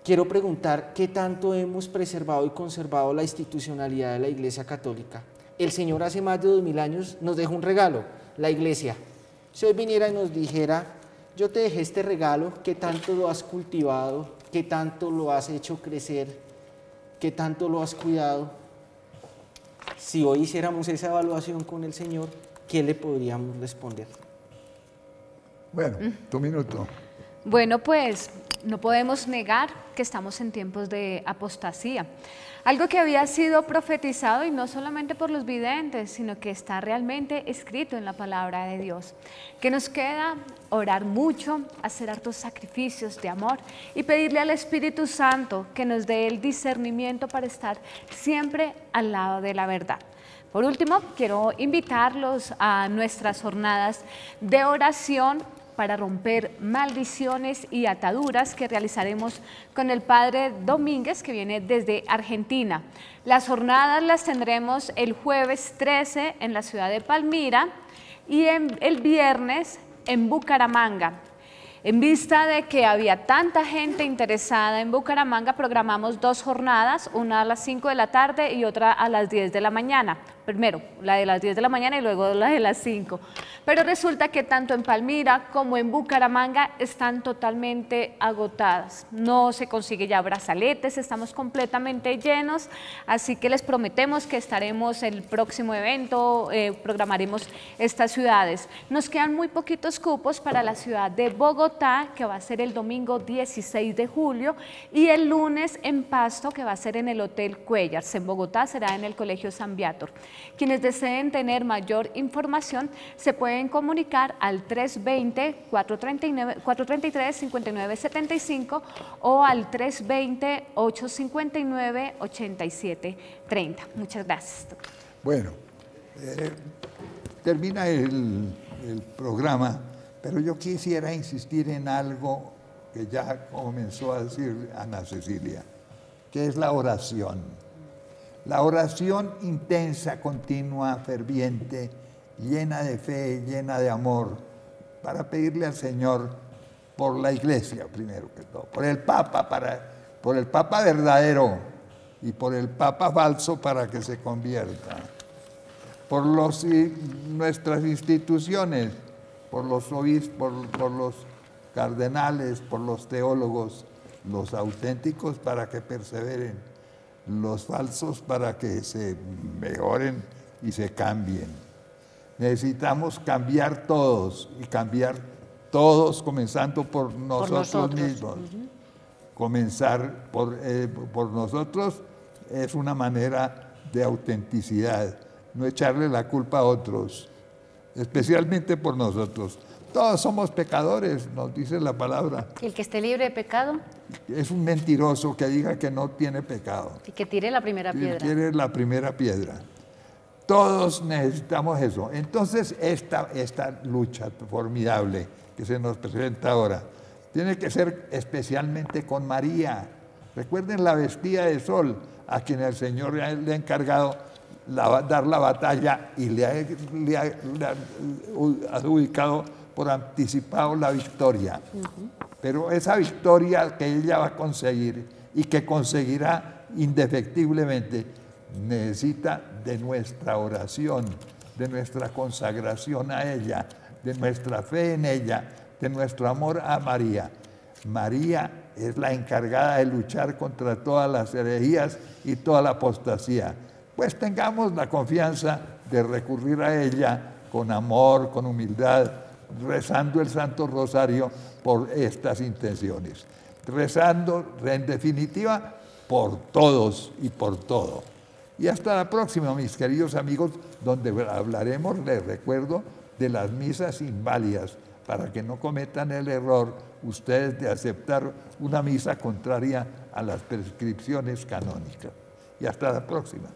quiero preguntar qué tanto hemos preservado y conservado la institucionalidad de la Iglesia Católica. El Señor hace más de 2000 años nos dejó un regalo, la Iglesia. Si hoy viniera y nos dijera, yo te dejé este regalo, ¿qué tanto lo has cultivado? ¿Qué tanto lo has hecho crecer? ¿Qué tanto lo has cuidado? Si hoy hiciéramos esa evaluación con el Señor, ¿qué le podríamos responder? Bueno, tu minuto. Bueno, pues no podemos negar que estamos en tiempos de apostasía. Algo que había sido profetizado y no solamente por los videntes, sino que está realmente escrito en la palabra de Dios. Que nos queda orar mucho, hacer hartos sacrificios de amor y pedirle al Espíritu Santo que nos dé el discernimiento para estar siempre al lado de la verdad. Por último, quiero invitarlos a nuestras jornadas de oración para romper maldiciones y ataduras que realizaremos con el Padre Domínguez, que viene desde Argentina. Las jornadas las tendremos el jueves 13 en la ciudad de Palmira y el viernes en Bucaramanga. En vista de que había tanta gente interesada en Bucaramanga, programamos 2 jornadas, una a las 5 de la tarde y otra a las 10 de la mañana. Primero la de las 10 de la mañana y luego la de las 5. Pero resulta que tanto en Palmira como en Bucaramanga están totalmente agotadas. No se consigue ya brazaletes, estamos completamente llenos, así que les prometemos que estaremos el próximo evento, programaremos estas ciudades. Nos quedan muy poquitos cupos para la ciudad de Bogotá, que va a ser el domingo 16 de julio, y el lunes en Pasto, que va a ser en el Hotel Cuellars. En Bogotá será en el Colegio San Viator. Quienes deseen tener mayor información se pueden comunicar al 320-433-5975 o al 320-859-8730. Muchas gracias, doctor. Bueno, termina el programa, pero yo quisiera insistir en algo que ya comenzó a decir Ana Cecilia, que es la oración. La oración intensa, continua, ferviente, llena de fe, llena de amor, para pedirle al Señor por la Iglesia, primero que todo, por el Papa, por el Papa verdadero y por el Papa falso para que se convierta, por nuestras instituciones, por los obispos, por los cardenales, por los teólogos, los auténticos para que perseveren, los falsos para que se mejoren y se cambien. Necesitamos cambiar todos, y cambiar todos comenzando por nosotros mismos. Comenzar por nosotros es una manera de autenticidad, no echarle la culpa a otros, especialmente por nosotros. Todos somos pecadores, nos dice la palabra. El que esté libre de pecado. Es un mentiroso que diga que no tiene pecado. Y que tire la primera piedra. Tire la primera piedra. Todos necesitamos eso. Entonces, esta lucha formidable que se nos presenta ahora tiene que ser especialmente con María. Recuerden la vestida de sol, a quien el Señor le ha encargado dar la batalla y le ha adjudicado por anticipado la victoria. Pero esa victoria que ella va a conseguir y que conseguirá indefectiblemente necesita de nuestra oración, de nuestra consagración a ella, de nuestra fe en ella, de nuestro amor a María. María es la encargada de luchar contra todas las herejías y toda la apostasía. Pues tengamos la confianza de recurrir a ella con amor, con humildad, rezando el Santo Rosario por estas intenciones. Rezando, en definitiva, por todos y por todo. Y hasta la próxima, mis queridos amigos, donde hablaremos, les recuerdo, de las misas inválidas, para que no cometan el error ustedes de aceptar una misa contraria a las prescripciones canónicas. Y hasta la próxima.